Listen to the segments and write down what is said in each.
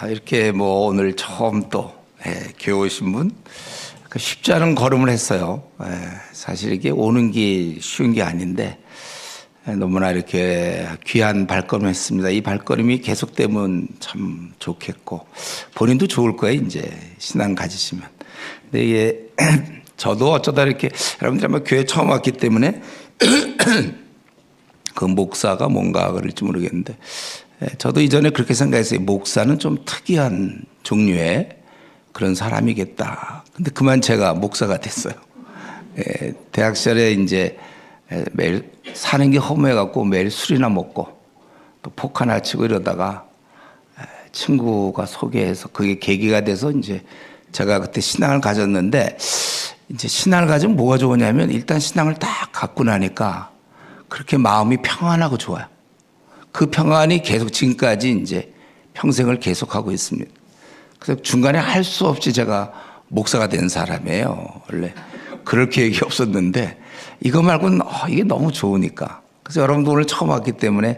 이렇게 뭐 오늘 처음 또 교회 오신 분 쉽지 않은 걸음을 했어요. 사실 이게 오는 게 쉬운 게 아닌데 너무나 이렇게 귀한 발걸음을 했습니다. 이 발걸음이 계속되면 참 좋겠고 본인도 좋을 거예요. 이제 신앙 가지시면. 근데 이게 저도 어쩌다 이렇게 여러분들 아마 교회 처음 왔기 때문에 그 목사가 뭔가 그럴지 모르겠는데 저도 이전에 그렇게 생각했어요. 목사는 좀 특이한 종류의 그런 사람이겠다. 근데 그만 제가 목사가 됐어요. 대학 시절에 이제 매일 사는 게 허무해갖고 매일 술이나 먹고 또 포카나 치고 이러다가 친구가 소개해서 그게 계기가 돼서 이제 제가 그때 신앙을 가졌는데 이제 신앙을 가지면 뭐가 좋으냐면 일단 신앙을 딱 갖고 나니까 그렇게 마음이 평안하고 좋아요. 그 평안이 계속 지금까지 이제 평생을 계속하고 있습니다. 그래서 중간에 할 수 없이 제가 목사가 된 사람이에요. 원래 그럴 계획이 없었는데 이거 말고는 이게 너무 좋으니까. 그래서 여러분도 오늘 처음 왔기 때문에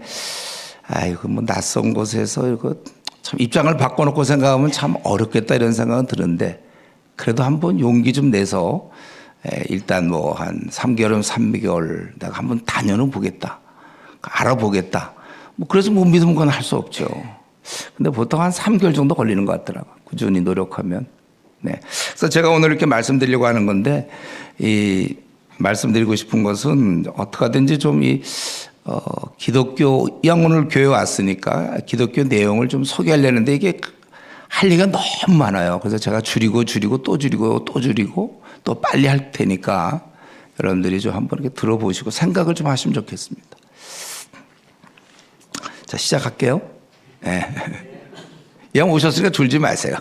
이거 뭐 낯선 곳에서 이거 참 입장을 바꿔놓고 생각하면 참 어렵겠다 이런 생각은 드는데 그래도 한번 용기 좀 내서 일단 뭐 한 3개월이면 3개월 내가 한번 다녀는 보겠다. 알아보겠다. 뭐 그래서 못 믿으면 그건 할 수 없죠. 근데 보통 한 3개월 정도 걸리는 것 같더라고요. 꾸준히 노력하면. 네. 그래서 제가 오늘 이렇게 말씀드리려고 하는 건데, 말씀드리고 싶은 것은 어떻게 하든지 좀 기독교, 오늘 교회 왔으니까 기독교 내용을 좀 소개하려는데 이게 할 얘기가 너무 많아요. 그래서 제가 줄이고 또 줄이고 또 빨리 할 테니까 여러분들이 좀 한번 이렇게 들어보시고 생각을 좀 하시면 좋겠습니다. 자, 시작할게요. 영 오셨으니까 졸지 마세요.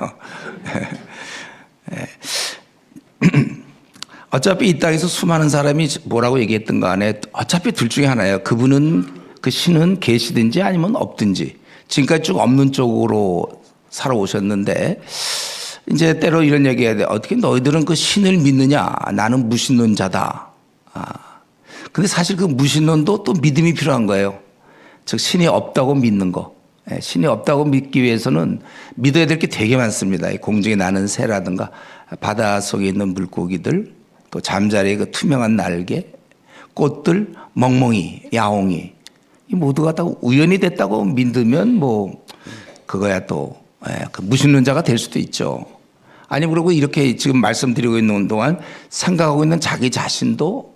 어차피 이 땅에서 수많은 사람이 뭐라고 얘기했든 간에 어차피 둘 중에 하나예요. 그 신은 계시든지 아니면 없든지 지금까지 쭉 없는 쪽으로 살아오셨는데 이제 때로 이런 얘기해야 돼. 어떻게 너희들은 그 신을 믿느냐? 나는 무신론자다. 근데 사실 그 무신론도 또 믿음이 필요한 거예요. 즉 신이 없다고 믿는 거. 신이 없다고 믿기 위해서는 믿어야 될 게 되게 많습니다. 공중에 나는 새라든가 바다 속에 있는 물고기들 또 잠자리의 그 투명한 날개 꽃들 멍멍이 야옹이 이 모두가 다 우연이 됐다고 믿으면 뭐 그거야 또 그 무신론자가 될 수도 있죠. 아니 그리고 이렇게 지금 말씀드리고 있는 동안 생각하고 있는 자기 자신도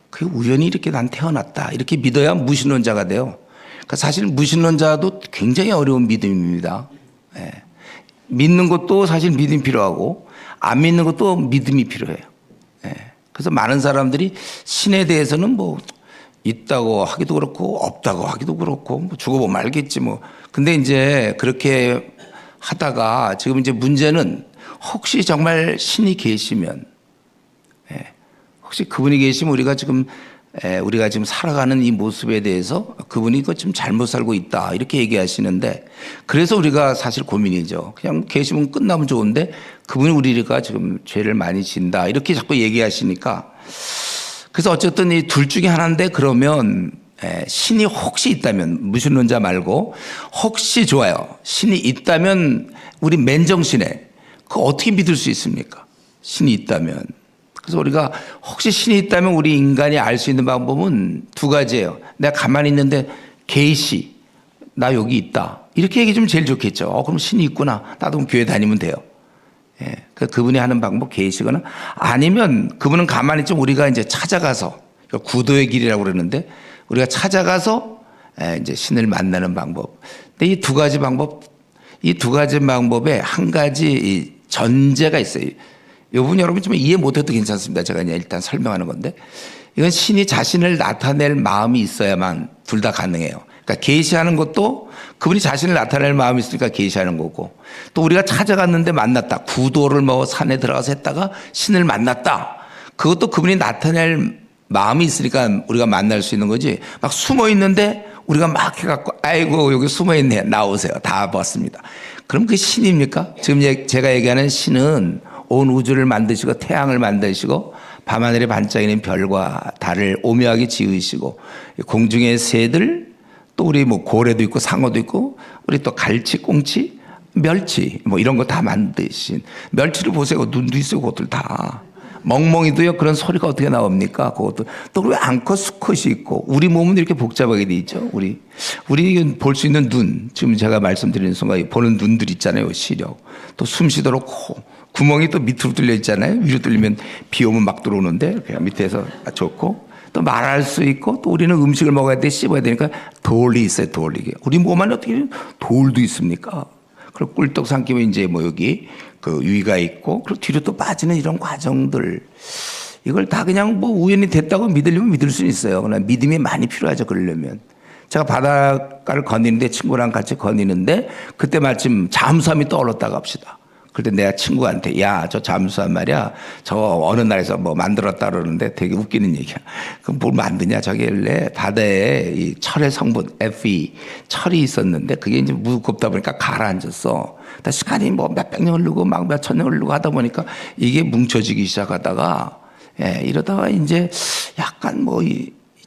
그 우연히 이렇게 난 태어났다 이렇게 믿어야 무신론자가 돼요. 그러니까 사실 무신론자도 굉장히 어려운 믿음입니다. 믿는 것도 사실 믿음이 필요하고 안 믿는 것도 믿음이 필요해요. 그래서 많은 사람들이 신에 대해서는 뭐 있다고 하기도 그렇고 없다고 하기도 그렇고 뭐 죽어보면 알겠지 뭐. 근데 이제 그렇게 하다가 지금 이제 문제는 혹시 정말 신이 계시면 혹시 그분이 계시면 우리가 지금 살아가는 이 모습에 대해서 그분이 이거 좀 잘못 살고 있다 이렇게 얘기하시는데 그래서 우리가 사실 고민이죠. 그냥 계시면 끝나면 좋은데 그분이 우리가 지금 죄를 많이 진다 이렇게 자꾸 얘기하시니까 그래서 어쨌든 이 둘 중에 하나인데 그러면 신이 혹시 있다면 무신론자 말고 혹시 좋아요. 신이 있다면 우리 맨정신에 그거 어떻게 믿을 수 있습니까? 신이 있다면. 그래서 우리가 혹시 신이 있다면 우리 인간이 알 수 있는 방법은 두 가지예요. 내가 가만히 있는데 계시 나 여기 있다 이렇게 얘기해주면 제일 좋겠죠. 그럼 신이 있구나 나도 그럼 교회 다니면 돼요. 그분이 하는 방법 계시거나 아니면 그분은 가만히 있지만 우리가 이제 찾아가서 구도의 길이라고 그러는데 우리가 찾아가서 이제 신을 만나는 방법. 근데 이 두 가지 방법에 한 가지 전제가 있어요. 이 부분 여러분 좀 이해 못해도 괜찮습니다. 제가 그냥 일단 설명하는 건데 이건 신이 자신을 나타낼 마음이 있어야만 둘 다 가능해요. 그러니까 계시하는 것도 그분이 자신을 나타낼 마음이 있으니까 계시하는 거고 또 우리가 찾아갔는데 만났다. 구도를 뭐 산에 들어가서 했다가 신을 만났다. 그것도 그분이 나타낼 마음이 있으니까 우리가 만날 수 있는 거지 막 숨어 있는데 우리가 막 해갖고 아이고 여기 숨어 있네 나오세요. 다 봤습니다. 그럼 그게 신입니까? 지금 제가 얘기하는 신은 온 우주를 만드시고 태양을 만드시고 밤하늘에 반짝이는 별과 달을 오묘하게 지으시고 공중의 새들 또 우리 뭐 고래도 있고 상어도 있고 우리 또 갈치 꽁치 멸치 뭐 이런 거 다 만드신 멸치를 보세요. 눈도 있어요. 그것들 다. 멍멍이도요. 그런 소리가 어떻게 나옵니까? 그것도 또 왜 암컷 수컷이 있고 우리 몸은 이렇게 복잡하게 돼 있죠. 우리 볼 수 있는 눈 지금 제가 말씀드리는 순간 보는 눈들 있잖아요. 시력 또 숨쉬도록 코 구멍이 또 밑으로 뚫려 있잖아요. 위로 뚫리면 비 오면 막 들어오는데 이렇게 밑에서 좋고 또 말할 수 있고 또 우리는 음식을 먹어야 돼 씹어야 되니까 돌이 있어요. 돌이 우리 몸 안에 어떻게 돌도 있습니까? 그리고 꿀떡 삼키면 이제 뭐 여기 그 위가 있고 그리고 뒤로 또 빠지는 이런 과정들 이걸 다 그냥 뭐 우연히 됐다고 믿으려면 믿을 수는 있어요. 그러나 믿음이 많이 필요하죠. 그러려면 제가 바닷가를 거니는데 친구랑 같이 거니는데 그때 마침 잠수함이 떠올랐다고 합시다. 그때 내가 친구한테 야, 저 잠수함 말이야. 저 어느 나라에서 뭐 만들었다 그러는데 되게 웃기는 얘기야. 그럼 뭘 만드냐 저길래 바다에 이 철의 성분 Fe 철이 있었는데 그게 이제 무겁다 보니까 가라앉았어. 시간이 뭐 몇백 년 흐르고 막 몇천 년 흐르고 하다 보니까 이게 뭉쳐지기 시작하다가 이러다가 이제 약간 뭐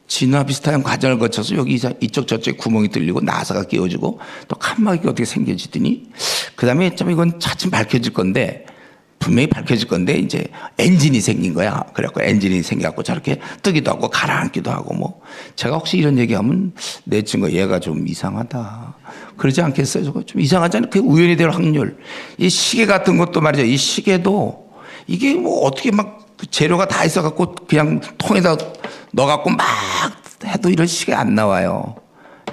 진화 비슷한 과정을 거쳐서 여기 이쪽 저쪽에 구멍이 뚫리고 나사가 끼워지고 또 칸막이가 어떻게 생겨지더니 그 다음에 좀 이건 차츰 밝혀질 건데 분명히 밝혀질 건데 이제 엔진이 생긴 거야. 그래갖고 엔진이 생겨갖고 저렇게 뜨기도 하고 가라앉기도 하고 뭐 제가 혹시 이런 얘기하면 내 친구 얘가 좀 이상하다 그러지 않겠어요? 저거 좀 이상하잖아요. 그게 우연히 될 확률. 이 시계 같은 것도 말이죠. 이 시계도 이게 뭐 어떻게 막 재료가 다 있어갖고 그냥 통에다 넣어갖고 막 해도 이런 시계 안 나와요.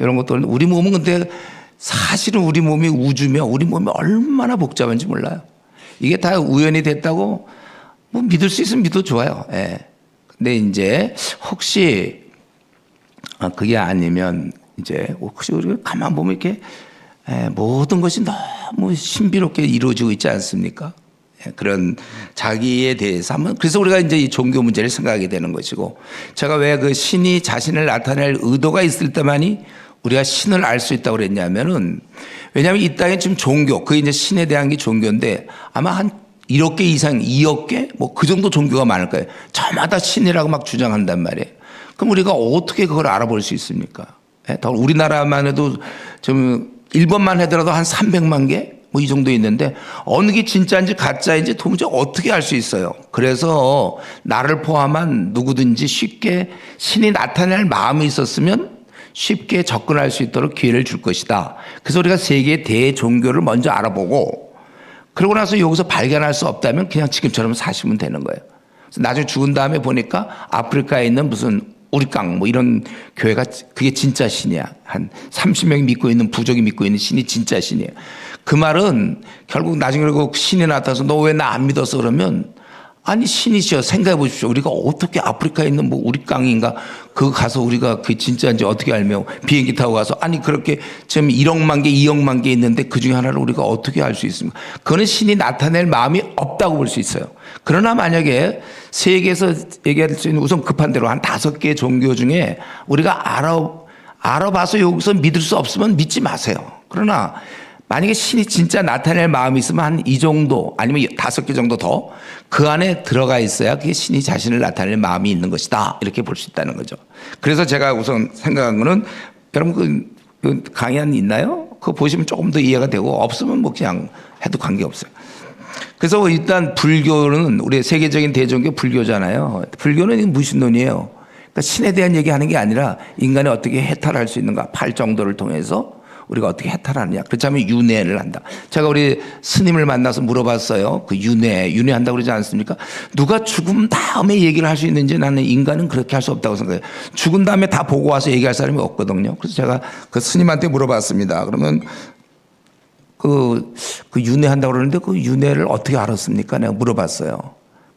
이런 것들 우리 몸은 근데 사실은 우리 몸이 우주며 우리 몸이 얼마나 복잡한지 몰라요. 이게 다 우연이 됐다고 뭐 믿을 수 있으면 믿어도 좋아요. 근데 이제 혹시 그게 아니면 이제 혹시 우리가 가만 보면 이렇게 모든 것이 너무 신비롭게 이루어지고 있지 않습니까? 그런 자기에 대해서 한번 그래서 우리가 이제 이 종교 문제를 생각하게 되는 것이고 제가 왜 그 신이 자신을 나타낼 의도가 있을 때만이 우리가 신을 알 수 있다고 그랬냐면은 왜냐하면 이 땅에 지금 종교 그게 이제 신에 대한 게 종교인데 아마 한 1억 개 이상 2억 개 뭐 그 정도 종교가 많을 거예요. 저마다 신이라고 막 주장한단 말이에요. 그럼 우리가 어떻게 그걸 알아볼 수 있습니까? 더 우리나라만 해도 좀 일본만 하더라도 한 300만 개 뭐 이 정도 있는데 어느 게 진짜인지 가짜인지 도무지 어떻게 알 수 있어요. 그래서 나를 포함한 누구든지 쉽게 신이 나타날 마음이 있었으면 쉽게 접근할 수 있도록 기회를 줄 것이다. 그래서 우리가 세계의 대종교를 먼저 알아보고 그러고 나서 여기서 발견할 수 없다면 그냥 지금처럼 사시면 되는 거예요. 그래서 나중에 죽은 다음에 보니까 아프리카에 있는 무슨 우리깡 뭐 이런 교회가 그게 진짜 신이야. 한 30명이 믿고 있는 부족이 믿고 있는 신이 진짜 신이에요. 그 말은 결국 나중에 그리고 신이 나타나서 너 왜 나 안 믿었어 그러면 아니 신이시여 생각해 보십시오. 우리가 어떻게 아프리카에 있는 뭐 우리깡인가 그거 가서 우리가 그게 진짜인지 어떻게 알며 비행기 타고 가서 아니 그렇게 지금 1억만 개 2억만 개 있는데 그중에 하나를 우리가 어떻게 알 수 있습니까? 그거는 신이 나타낼 마음이 없다고 볼 수 있어요. 그러나 만약에 세계에서 얘기할 수 있는 우선 급한 대로 한 5개 종교 중에 우리가 알아봐서 여기서 믿을 수 없으면 믿지 마세요. 그러나 만약에 신이 진짜 나타낼 마음이 있으면 한 이 정도 아니면 5개 정도 더 그 안에 들어가 있어야 그게 신이 자신을 나타낼 마음이 있는 것이다. 이렇게 볼 수 있다는 거죠. 그래서 제가 우선 생각한 거는 여러분 그 강연 있나요? 그거 보시면 조금 더 이해가 되고 없으면 뭐 그냥 해도 관계없어요. 그래서 일단 불교는 우리 세계적인 대종교 불교잖아요. 불교는 무신론이에요. 그러니까 신에 대한 얘기하는 게 아니라 인간이 어떻게 해탈할 수 있는가 8정도를 통해서 우리가 어떻게 해탈하느냐. 그렇다면 윤회를 한다. 제가 우리 스님을 만나서 물어봤어요. 그 윤회한다고 그러지 않습니까? 누가 죽음 다음에 얘기를 할 수 있는지 나는 인간은 그렇게 할 수 없다고 생각해요. 죽은 다음에 다 보고 와서 얘기할 사람이 없거든요. 그래서 제가 그 스님한테 물어봤습니다. 그러면 그 윤회한다고 그러는데 그 윤회를 어떻게 알았습니까? 내가 물어봤어요.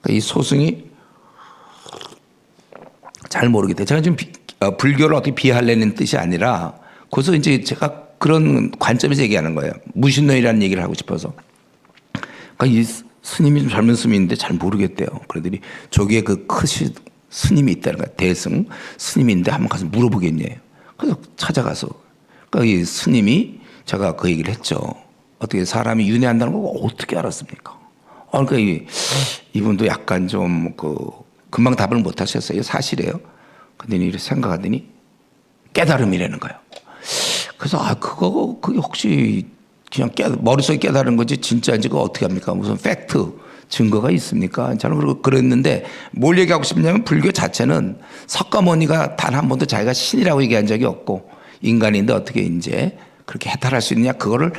이 소승이 잘 모르겠대요. 제가 지금 불교를 어떻게 비하하려는 뜻이 아니라 거기서 이제 제가 그런 관점에서 얘기하는 거예요. 무신론이라는 얘기를 하고 싶어서. 그러니까 이 스님이 좀 젊은 스님인데 잘 모르겠대요. 그러더니 저기에 그 크신 스님이 있다는 거야. 대승 스님인데 한번 가서 물어보겠냐요. 그래서 찾아가서 그러니까 이 스님이 제가 그 얘기를 했죠. 어떻게 사람이 윤회한다는 걸 어떻게 알았습니까? 그러니까 이분도 약간 좀 금방 답을 못 하셨어요. 사실이에요. 근데 이렇게 생각하더니 깨달음이라는 거예요. 그래서 그게 혹시 그냥 머릿속에 깨달은 거지 진짜인지 그거 어떻게 합니까? 무슨 팩트 증거가 있습니까? 저는 그랬는데 뭘 얘기하고 싶냐면 불교 자체는 석가모니가 단 한 번도 자기가 신이라고 얘기한 적이 없고 인간인데 어떻게 이제 그렇게 해탈할 수 있느냐 그거를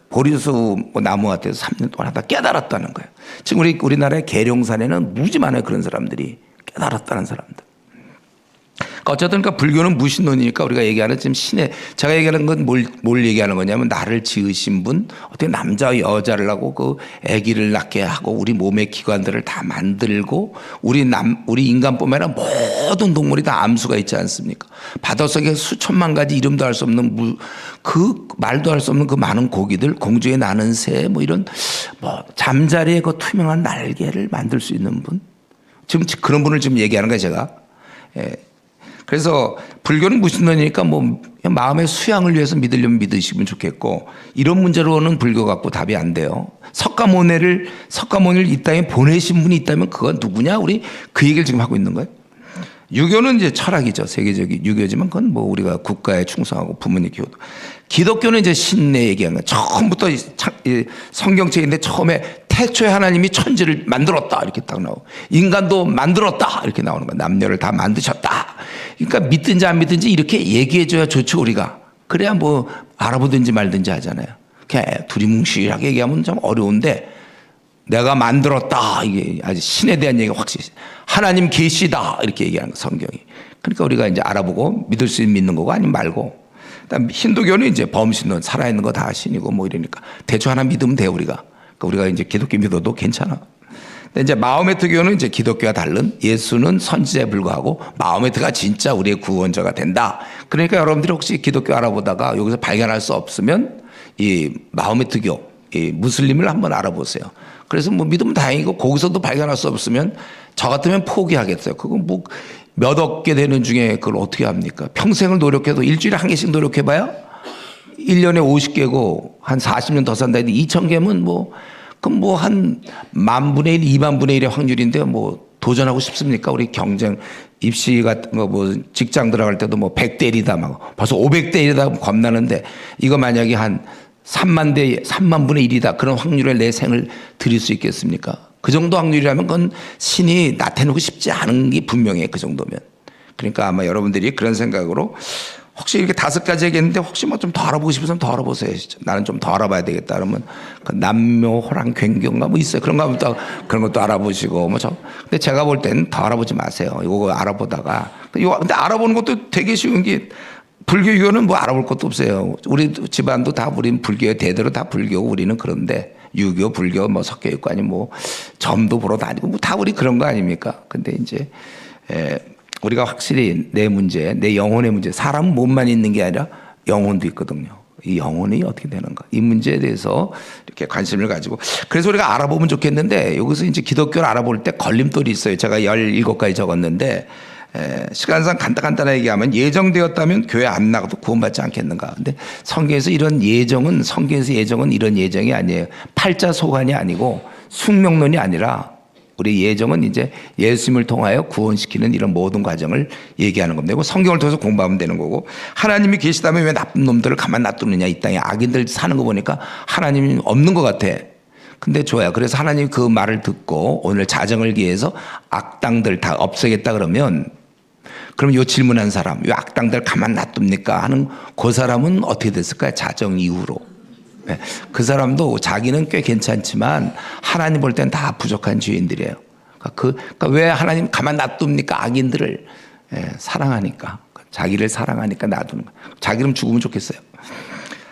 보리수 나무한테 3년 동안 하다 깨달았다는 거예요. 지금 우리나라의 계룡산에는 무지 많아요. 그런 사람들이 깨달았다는 사람들. 어쨌든 그러니까 불교는 무신론이니까 우리가 얘기하는 지금 신의 제가 얘기하는 건 뭘 얘기하는 거냐면 나를 지으신 분 어떻게 남자와 여자를 하고 그 아기를 낳게 하고 우리 몸의 기관들을 다 만들고 우리 인간뿐만 아니라 모든 동물이 다 암수가 있지 않습니까? 바닷속에 수천만 가지 이름도 할 수 없는 그 말도 할 수 없는 그 많은 고기들 공중에 나는 새 뭐 이런 뭐 잠자리에 그 투명한 날개를 만들 수 있는 분 지금 그런 분을 지금 얘기하는 거예요 제가. 예. 그래서 불교는 무신론이니까 뭐 마음의 수양을 위해서 믿으려면 믿으시면 좋겠고 이런 문제로는 불교 갖고 답이 안 돼요. 석가모니를 이 땅에 보내신 분이 있다면 그건 누구냐? 우리 그 얘기를 지금 하고 있는 거예요. 유교는 이제 철학이죠. 세계적인 유교지만 그건 뭐 우리가 국가에 충성하고 부모님 기호도. 기독교는 이제 신내 얘기하는 거예요. 처음부터 성경책인데 처음에 태초에 하나님이 천지를 만들었다 이렇게 딱 나오고 인간도 만들었다 이렇게 나오는 거야. 남녀를 다 만드셨다. 그러니까 믿든지 안 믿든지 이렇게 얘기해줘야 좋죠 우리가. 그래야 뭐 알아보든지 말든지 하잖아요. 그냥 두리뭉실하게 얘기하면 좀 어려운데 내가 만들었다 이게 아주 신에 대한 얘기가 확실히 하나님 계시다 이렇게 얘기하는 거 성경이. 그러니까 우리가 이제 알아보고 믿을 수 있는 믿는 거고 아니면 말고. 그다음 힌두교는 이제 범신론 살아있는 거 다 신이고 뭐 이러니까 대충 하나 믿으면 돼 우리가. 그러니까 우리가 이제 기독교 믿어도 괜찮아. 근데 이제 마호메트교는 이제 기독교와 다른 예수는 선지자에 불과하고 마호메트가 진짜 우리의 구원자가 된다. 그러니까 여러분들이 혹시 기독교 알아보다가 여기서 발견할 수 없으면 이 마호메트교, 이 무슬림을 한번 알아보세요. 그래서 뭐 믿으면 다행이고 거기서도 발견할 수 없으면 저 같으면 포기하겠어요. 그건 뭐 몇 억 개 되는 중에 그걸 어떻게 합니까? 평생을 노력해도 일주일에 한 개씩 노력해봐야 1년에 50개고 한 40년 더 산다 했는데 2,000개면 뭐 그럼 뭐 한 10,000분의 1, 20,000분의 1의 확률인데 뭐 도전하고 싶습니까? 우리 경쟁 입시 같은 거 뭐 직장 들어갈 때도 뭐 100대 1이다 막 벌써 500대 1이다 겁나는데 이거 만약에 한 3만분의 1이다 그런 확률에 내 생을 드릴 수 있겠습니까? 그 정도 확률이라면 그건 신이 나타내고 싶지 않은 게 분명해 그 정도면. 그러니까 아마 여러분들이 그런 생각으로 혹시 이렇게 5가지 얘기했는데 혹시 뭐 좀 더 알아보고 싶으면 더 알아보세요. 나는 좀 더 알아봐야 되겠다 그러면 그 남묘 호랑 괭교인가 뭐 있어요. 그런 거 하면 또 그런 것도 알아보시고 뭐 근데 제가 볼 때는 더 알아보지 마세요. 이거 알아보다가 근데 알아보는 것도 되게 쉬운 게 불교 유교는 뭐 알아볼 것도 없어요. 우리 집안도 다 우리는 불교의 대대로 다 불교고 우리는 그런데 유교, 불교 뭐 섞여 있고 아니 뭐 점도 보러 다니고 뭐 다 우리 그런 거 아닙니까? 근데 이제 우리가 확실히 내 문제, 내 영혼의 문제, 사람은 몸만 있는 게 아니라 영혼도 있거든요. 이 영혼이 어떻게 되는가? 이 문제에 대해서 이렇게 관심을 가지고 그래서 우리가 알아보면 좋겠는데 여기서 이제 기독교를 알아볼 때 걸림돌이 있어요. 제가 17가지 적었는데 시간상 간단하게 얘기하면 예정되었다면 교회 안 나가도 구원받지 않겠는가. 근데 성경에서 이런 예정은 이런 예정이 아니에요. 팔자소관이 아니고 숙명론이 아니라 우리 예정은 이제 예수님을 통하여 구원시키는 이런 모든 과정을 얘기하는 겁니다. 성경을 통해서 공부하면 되는 거고 하나님이 계시다면 왜 나쁜 놈들을 가만 놔두느냐. 이 땅에 악인들 사는 거 보니까 하나님이 없는 것 같아. 근데 좋아요. 그래서 하나님이 그 말을 듣고 오늘 자정을 기해서 악당들 다 없애겠다 그러면 그럼 요 질문한 사람, 요 악당들 가만 놔둡니까? 하는 그 사람은 어떻게 됐을까요? 자정 이후로. 네. 그 사람도 자기는 꽤 괜찮지만 하나님 볼 때는 다 부족한 죄인들이에요. 그러니까 왜 하나님 가만 놔둡니까? 악인들을 사랑하니까. 자기를 사랑하니까 놔두는 거예요. 자기는 죽으면 좋겠어요.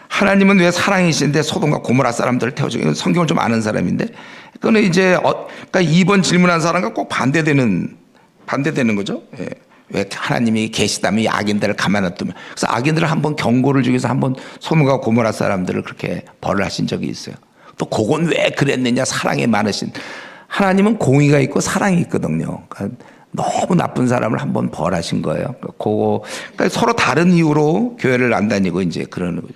하나님은 왜 사랑이신데 소돔과 고모라 사람들을 태워주고 이건 성경을 좀 아는 사람인데 그거는 이제 그러니까 2번 질문한 사람과 꼭 반대되는 거죠. 예. 왜 하나님이 계시다면 이 악인들을 가만 놔두면 그래서 악인들을 한번 경고를 주기 위해서 한번 소돔과 고모라 사람들을 그렇게 벌을 하신 적이 있어요. 또 그건 왜 그랬느냐 사랑이 많으신 하나님은 공의가 있고 사랑이 있거든요. 그러니까 너무 나쁜 사람을 한번 벌하신 거예요. 그러니까 서로 다른 이유로 교회를 안 다니고 이제 그러는 거죠.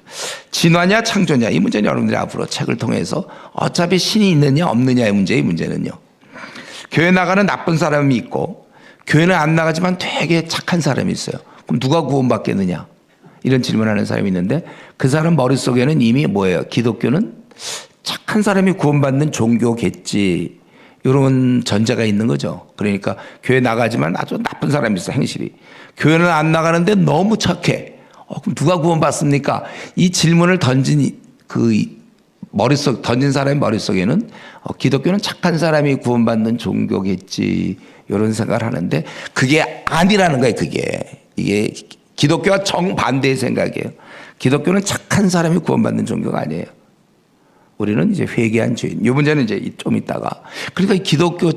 진화냐 창조냐 이 문제는 여러분들이 앞으로 책을 통해서 어차피 신이 있느냐 없느냐의 문제의 문제는요. 교회 나가는 나쁜 사람이 있고 교회는 안 나가지만 되게 착한 사람이 있어요. 그럼 누가 구원받겠느냐? 이런 질문하는 사람이 있는데 그 사람 머릿속에는 이미 뭐예요? 기독교는 착한 사람이 구원받는 종교겠지. 이런 전제가 있는 거죠. 그러니까 교회 나가지만 아주 나쁜 사람이 있어, 행실이. 교회는 안 나가는데 너무 착해. 그럼 누가 구원받습니까? 이 질문을 던진 던진 사람의 머릿속에는 기독교는 착한 사람이 구원받는 종교겠지. 이런 생각을 하는데 그게 아니라는 거예요, 이게 기독교와 정반대의 생각이에요. 기독교는 착한 사람이 구원받는 종교가 아니에요. 우리는 이제 회개한 죄인. 이 문제는 이제 좀 있다가. 그러니까 기독교,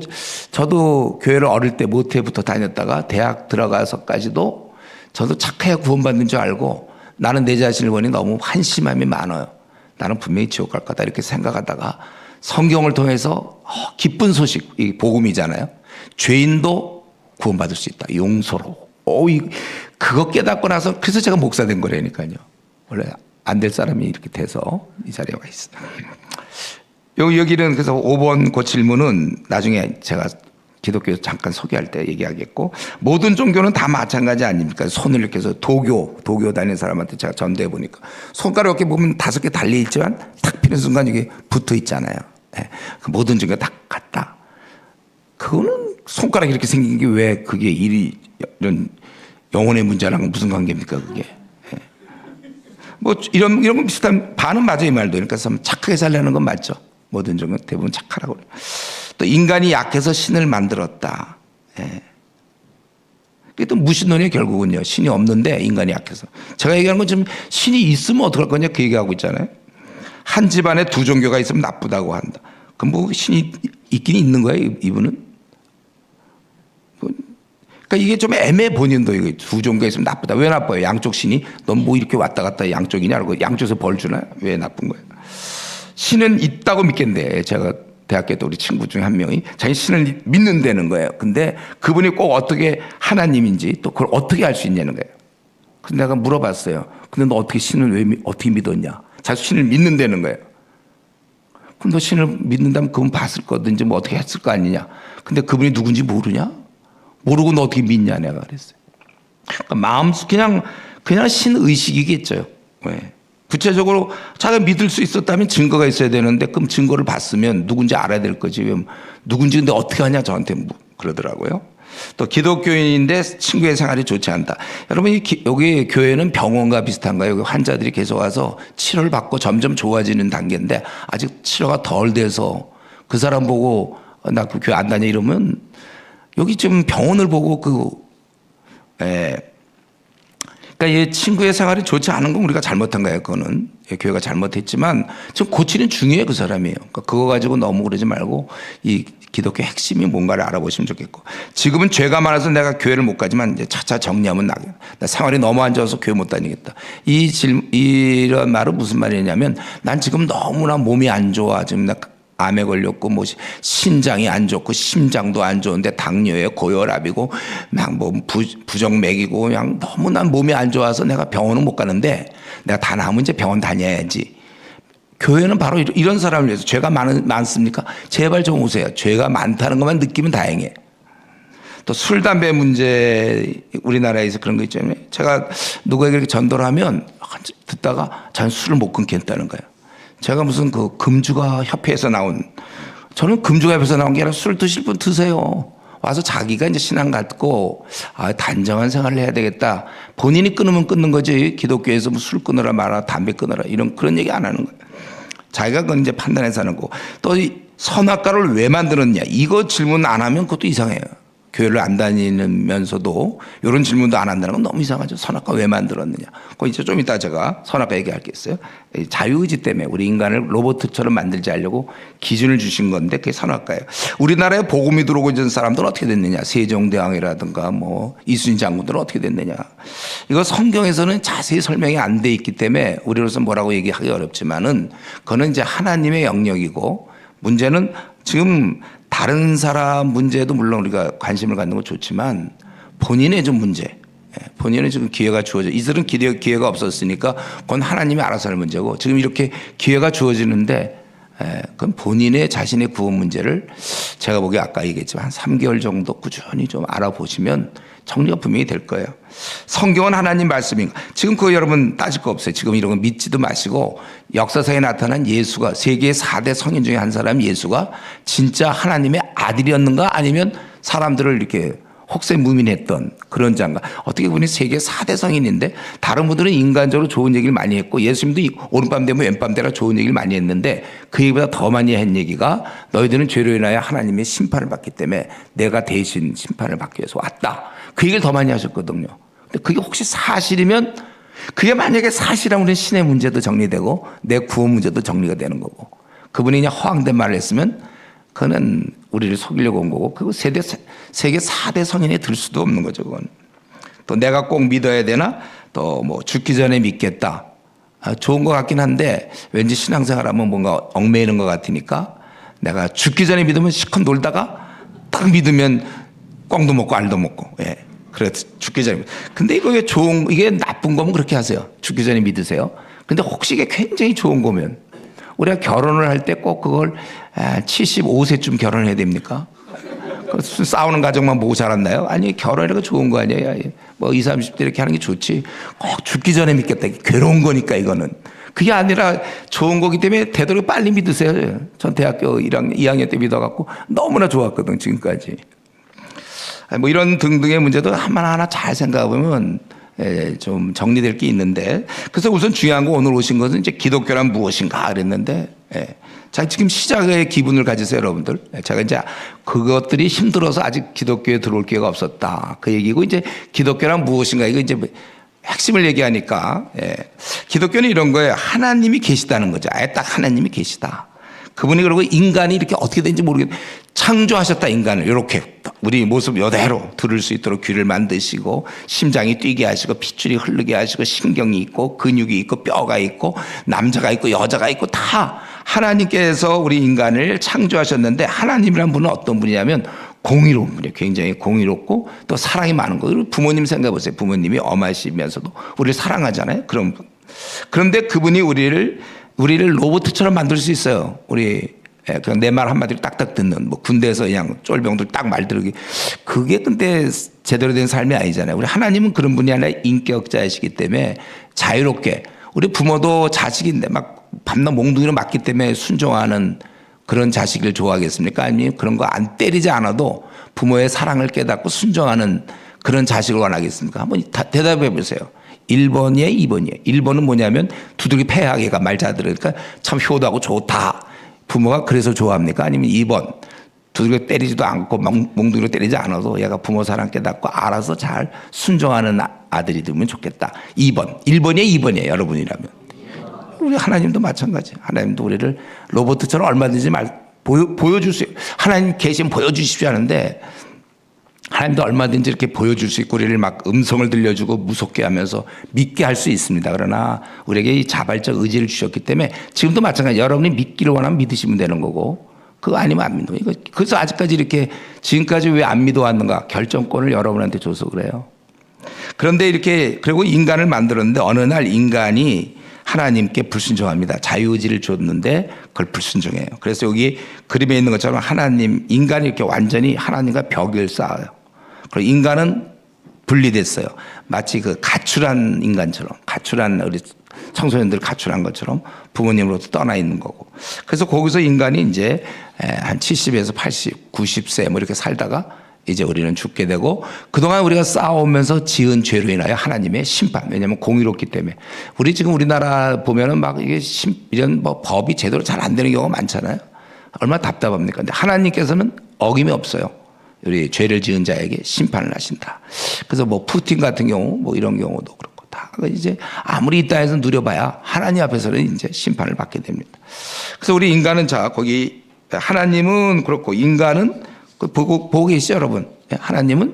저도 교회를 어릴 때 모태부터 다녔다가 대학 들어가서까지도 저도 착해야 구원받는 줄 알고 나는 내 자신을 보니 너무 한심함이 많아요. 나는 분명히 지옥 갈 거다 이렇게 생각하다가 성경을 통해서 기쁜 소식, 이 복음이잖아요. 죄인도 구원받을 수 있다. 용서로. 그거 깨닫고 나서 그래서 제가 목사 된 거라니까요. 원래 안 될 사람이 이렇게 돼서 이 자리에 와 있어요. 여기는 그래서 5번 그 질문은 나중에 제가 기독교 잠깐 소개할 때 얘기하겠고 모든 종교는 다 마찬가지 아닙니까? 손을 이렇게 해서 도교 다니는 사람한테 제가 전도해 보니까 손가락 이렇게 보면 5개 달려있지만 탁 피는 순간 이게 붙어 있잖아요. 네. 모든 종교 다 같다. 그거는 손가락이 이렇게 생긴 게 왜 그게 이런 영혼의 문제랑 무슨 관계입니까 그게? 뭐 이런 건 비슷한 반은 맞아요 이 말도. 그러니까 착하게 살려는 건 맞죠. 모든 종은 대부분 착하라고. 또 인간이 약해서 신을 만들었다. 예. 그게 또 무신론이에요 결국은요. 신이 없는데 인간이 약해서. 제가 얘기하는 건 지금 신이 있으면 어떡할 거냐 그 얘기하고 있잖아요. 한 집안에 2 종교가 있으면 나쁘다고 한다. 그럼 뭐 신이 있긴 있는 거예요 이분은? 그러니까 이게 좀 애매해 본인도 이거 2 종교가 있으면 나쁘다. 왜 나빠요? 양쪽 신이 넌 뭐 이렇게 왔다 갔다 양쪽이냐고 양쪽에서 벌 주나요? 왜 나쁜 거예요? 신은 있다고 믿겠는데 제가 대학교 때 우리 친구 중에 한 명이 자기 신을 믿는다는 거예요. 근데 그분이 꼭 어떻게 하나님인지 또 그걸 어떻게 알 수 있냐는 거예요. 근데 내가 물어봤어요. 근데 너 어떻게 신을 어떻게 믿었냐? 자기 신을 믿는다는 거예요. 그럼 너 신을 믿는다면 그분 봤을 거든지 뭐 어떻게 했을 거 아니냐? 근데 그분이 누군지 모르냐? 모르고 너 어떻게 믿냐 내가 그랬어요. 그러니까 마음 그냥 신의식이겠죠. 왜? 구체적으로 자기가 믿을 수 있었다면 증거가 있어야 되는데 그럼 증거를 봤으면 누군지 알아야 될 거지. 누군지 근데 어떻게 하냐 저한테 그러더라고요. 또 기독교인인데 친구의 생활이 좋지 않다. 여러분 여기 교회는 병원과 비슷한가요? 여기 환자들이 계속 와서 치료를 받고 점점 좋아지는 단계인데 아직 치료가 덜 돼서 그 사람 보고 나 그 교회 안 다녀 이러면 여기 지금 병원을 보고 그러니까 이 친구의 생활이 좋지 않은 건 우리가 잘못한 거예요. 그거는 교회가 잘못했지만 지금 고치는 중요해요. 그 사람이에요. 그러니까 그거 가지고 너무 그러지 말고 이 기독교 핵심이 뭔가를 알아보시면 좋겠고 지금은 죄가 많아서 내가 교회를 못 가지만 이제 차차 정리하면 나겠다. 나 생활이 너무 안 좋아서 교회 못 다니겠다. 이런 말은 무슨 말이냐면 난 지금 너무나 몸이 안 좋아. 지금 나 암에 걸렸고 뭐 신장이 안 좋고 심장도 안 좋은데 당뇨에 고혈압이고 막 뭐 부정맥이고 그냥 너무 난 몸이 안 좋아서 내가 병원은 못 가는데 내가 다 나으면 이제 병원 다녀야지. 교회는 바로 이런 사람을 위해서. 죄가 많습니까? 제발 좀 오세요. 죄가 많다는 것만 느끼면 다행이에요. 또 술, 담배 문제 우리나라에서 그런 거 있잖아요. 제가 누구에게 이렇게 전도를 하면 듣다가 자기는 술을 못 끊겠다는 거예요. 제가 무슨 그 금주가 협회에서 나온, 저는 금주가 협회에서 나온 게 아니라 술 드실 분 드세요. 와서 자기가 이제 신앙 갖고 단정한 생활을 해야 되겠다. 본인이 끊으면 끊는 거지. 기독교에서 뭐 술 끊으라 말아 담배 끊으라 이런 그런 얘기 안 하는 거예요. 자기가 그건 이제 판단해서 하는 거고. 또 이 선악과를 왜 만들었냐 이거 질문 안 하면 그것도 이상해요. 교회를 안 다니면서도 이런 질문도 안 한다는 건 너무 이상하죠. 선악과 왜 만들었느냐. 그거 이제 좀 이따 제가 선악과 얘기할게요. 자유의지 때문에 우리 인간을 로봇처럼 만들지 않으려고 기준을 주신 건데 그게 선악과예요. 우리나라에 복음이 들어오고 있는 사람들은 어떻게 됐느냐. 세종대왕이라든가 뭐 이순신 장군들은 어떻게 됐느냐. 이거 성경에서는 자세히 설명이 안 돼 있기 때문에 우리로서 뭐라고 얘기하기 어렵지만은 그거는 이제 하나님의 영역이고 문제는 지금 다른 사람 문제도 물론 우리가 관심을 갖는 건 좋지만 본인의 좀 문제, 본인은 지금 기회가 주어져. 이들은 기회가 없었으니까 그건 하나님이 알아서 할 문제고 지금 이렇게 기회가 주어지는데 그건 본인의 자신의 구원 문제를 제가 보기에 아까 얘기했지만 한 3개월 정도 꾸준히 좀 알아보시면 정리가 분명히 될 거예요. 성경은 하나님 말씀인가? 지금 그거 여러분 따질 거 없어요. 지금 이런 거 믿지도 마시고 역사상에 나타난 예수가 세계 4대 성인 중에 한 사람 예수가 진짜 하나님의 아들이었는가 아니면 사람들을 이렇게 혹세무민했던 그런 자인가? 어떻게 보니 세계 4대 성인인데 다른 분들은 인간적으로 좋은 얘기를 많이 했고 예수님도 오른밤 되면 왼밤 되라 좋은 얘기를 많이 했는데 그 얘기보다 더 많이 한 얘기가 너희들은 죄로 인하여 하나님의 심판을 받기 때문에 내가 대신 심판을 받기 위해서 왔다. 그 얘기를 더 많이 하셨거든요. 근데 그게 혹시 사실이면 그게 만약에 사실이라면 우리는 신의 문제도 정리되고 내 구원 문제도 정리가 되는 거고 그분이 그냥 허황된 말을 했으면 그거는 우리를 속이려고 온 거고 그리고 세계 4대 성인에 들 수도 없는 거죠. 그건. 또 내가 꼭 믿어야 되나 또 뭐 죽기 전에 믿겠다. 좋은 것 같긴 한데 왠지 신앙생활하면 뭔가 얽매이는 것 같으니까 내가 죽기 전에 믿으면 실컷 놀다가 딱 믿으면 꽝도 먹고 알도 먹고 그래 죽기 전에 근데 이게 나쁜 거면 그렇게 하세요. 죽기 전에 믿으세요. 근데 혹시 이게 굉장히 좋은 거면 우리가 결혼을 할 때 꼭 그걸 75세쯤 결혼해야 됩니까? 싸우는 가정만 보고 자랐나요? 아니 결혼이라고 좋은 거 아니에요? 뭐 20, 30대 이렇게 하는 게 좋지. 꼭 죽기 전에 믿겠다. 괴로운 거니까 이거는. 그게 아니라 좋은 거기 때문에 되도록 빨리 믿으세요. 전 대학교 2학년 때 믿어갖고 너무나 좋았거든 지금까지. 뭐 이런 등등의 문제도 하나하나 잘 생각해보면 좀 정리될 게 있는데 그래서 우선 중요한 거 오늘 오신 것은 이제 기독교란 무엇인가 그랬는데 자 지금 시작의 기분을 가지세요 여러분들. 제가 이제 그것들이 힘들어서 아직 기독교에 들어올 기회가 없었다 그 얘기고 이제 기독교란 무엇인가 이거 이제 핵심을 얘기하니까 기독교는 이런 거예요. 하나님이 계시다는 거죠. 아예 딱 하나님이 계시다. 그분이 그러고 인간이 이렇게 어떻게 된지 모르겠는데 창조하셨다 인간을 이렇게 우리 모습 이대로 들을 수 있도록 귀를 만드시고 심장이 뛰게 하시고 핏줄이 흐르게 하시고 신경이 있고 근육이 있고 뼈가 있고 남자가 있고 여자가 있고 다 하나님께서 우리 인간을 창조하셨는데 하나님이란 분은 어떤 분이냐면 공의로운 분이에요. 굉장히 공의롭고 또 사랑이 많은 거예요. 부모님 생각해 보세요. 부모님이 엄하시면서도 우리를 사랑하잖아요. 그런데 그분이 우리를 로봇처럼 만들 수 있어요. 그냥 내 말 한마디로 딱딱 듣는, 뭐 군대에서 그냥 쫄병들 딱 말 들으기. 그게 근데 제대로 된 삶이 아니잖아요. 우리 하나님은 그런 분이 아니라 인격자이시기 때문에 자유롭게. 우리 부모도 자식인데 막 밤낮 몽둥이로 맞기 때문에 순종하는 그런 자식을 좋아하겠습니까? 아니면 그런 거 안 때리지 않아도 부모의 사랑을 깨닫고 순종하는 그런 자식을 원하겠습니까? 한번 대답해 보세요. 1번이에요, 2번이에요. 1번은 뭐냐면 두들기 패하게 얘가 말 잘 들으니까 참 효도하고 좋다. 부모가 그래서 좋아합니까? 아니면 2번 두들겨 때리지도 않고 몽둥이로 때리지 않아도 얘가 부모 사랑 깨닫고 알아서 잘 순종하는 아들이 되면 좋겠다. 2번. 1번이에요, 2번이에요. 여러분이라면. 우리 하나님도 마찬가지. 하나님도 우리를 로봇처럼 얼마든지 보여줄 수 있어요. 하나님 계시면 보여주십시오 하는데 하나님도 얼마든지 이렇게 보여줄 수 있고 우리를 막 음성을 들려주고 무섭게 하면서 믿게 할 수 있습니다. 그러나 우리에게 이 자발적 의지를 주셨기 때문에 지금도 마찬가지. 여러분이 믿기를 원하면 믿으시면 되는 거고 그거 아니면 안 믿는 거예요. 그래서 아직까지 이렇게 지금까지 왜 안 믿어왔는가 결정권을 여러분한테 줘서 그래요. 그런데 이렇게 그리고 인간을 만들었는데 어느 날 인간이 하나님께 불순종합니다. 자유의지를 줬는데 그걸 불순종해요. 그래서 여기 그림에 있는 것처럼 인간이 이렇게 완전히 하나님과 벽을 쌓아요. 그리고 인간은 분리됐어요. 마치 그 가출한 인간처럼, 우리 청소년들 가출한 것처럼 부모님으로부터 떠나 있는 거고. 그래서 거기서 인간이 이제 한 70에서 80, 90세 뭐 이렇게 살다가 이제 우리는 죽게 되고 그동안 우리가 싸우면서 지은 죄로 인하여 하나님의 심판. 왜냐하면 공의롭기 때문에. 우리 지금 우리나라 보면은 막 이게 이런 뭐 법이 제대로 잘 안 되는 경우가 많잖아요. 얼마나 답답합니까? 근데 하나님께서는 어김이 없어요. 우리 죄를 지은 자에게 심판을 하신다. 그래서 뭐 푸틴 같은 경우 뭐 이런 경우도 그렇고 다 이제 아무리 이 땅에서 누려봐야 하나님 앞에서는 이제 심판을 받게 됩니다. 그래서 우리 인간은 거기 하나님은 그렇고 인간은 보고 계시죠, 여러분? 하나님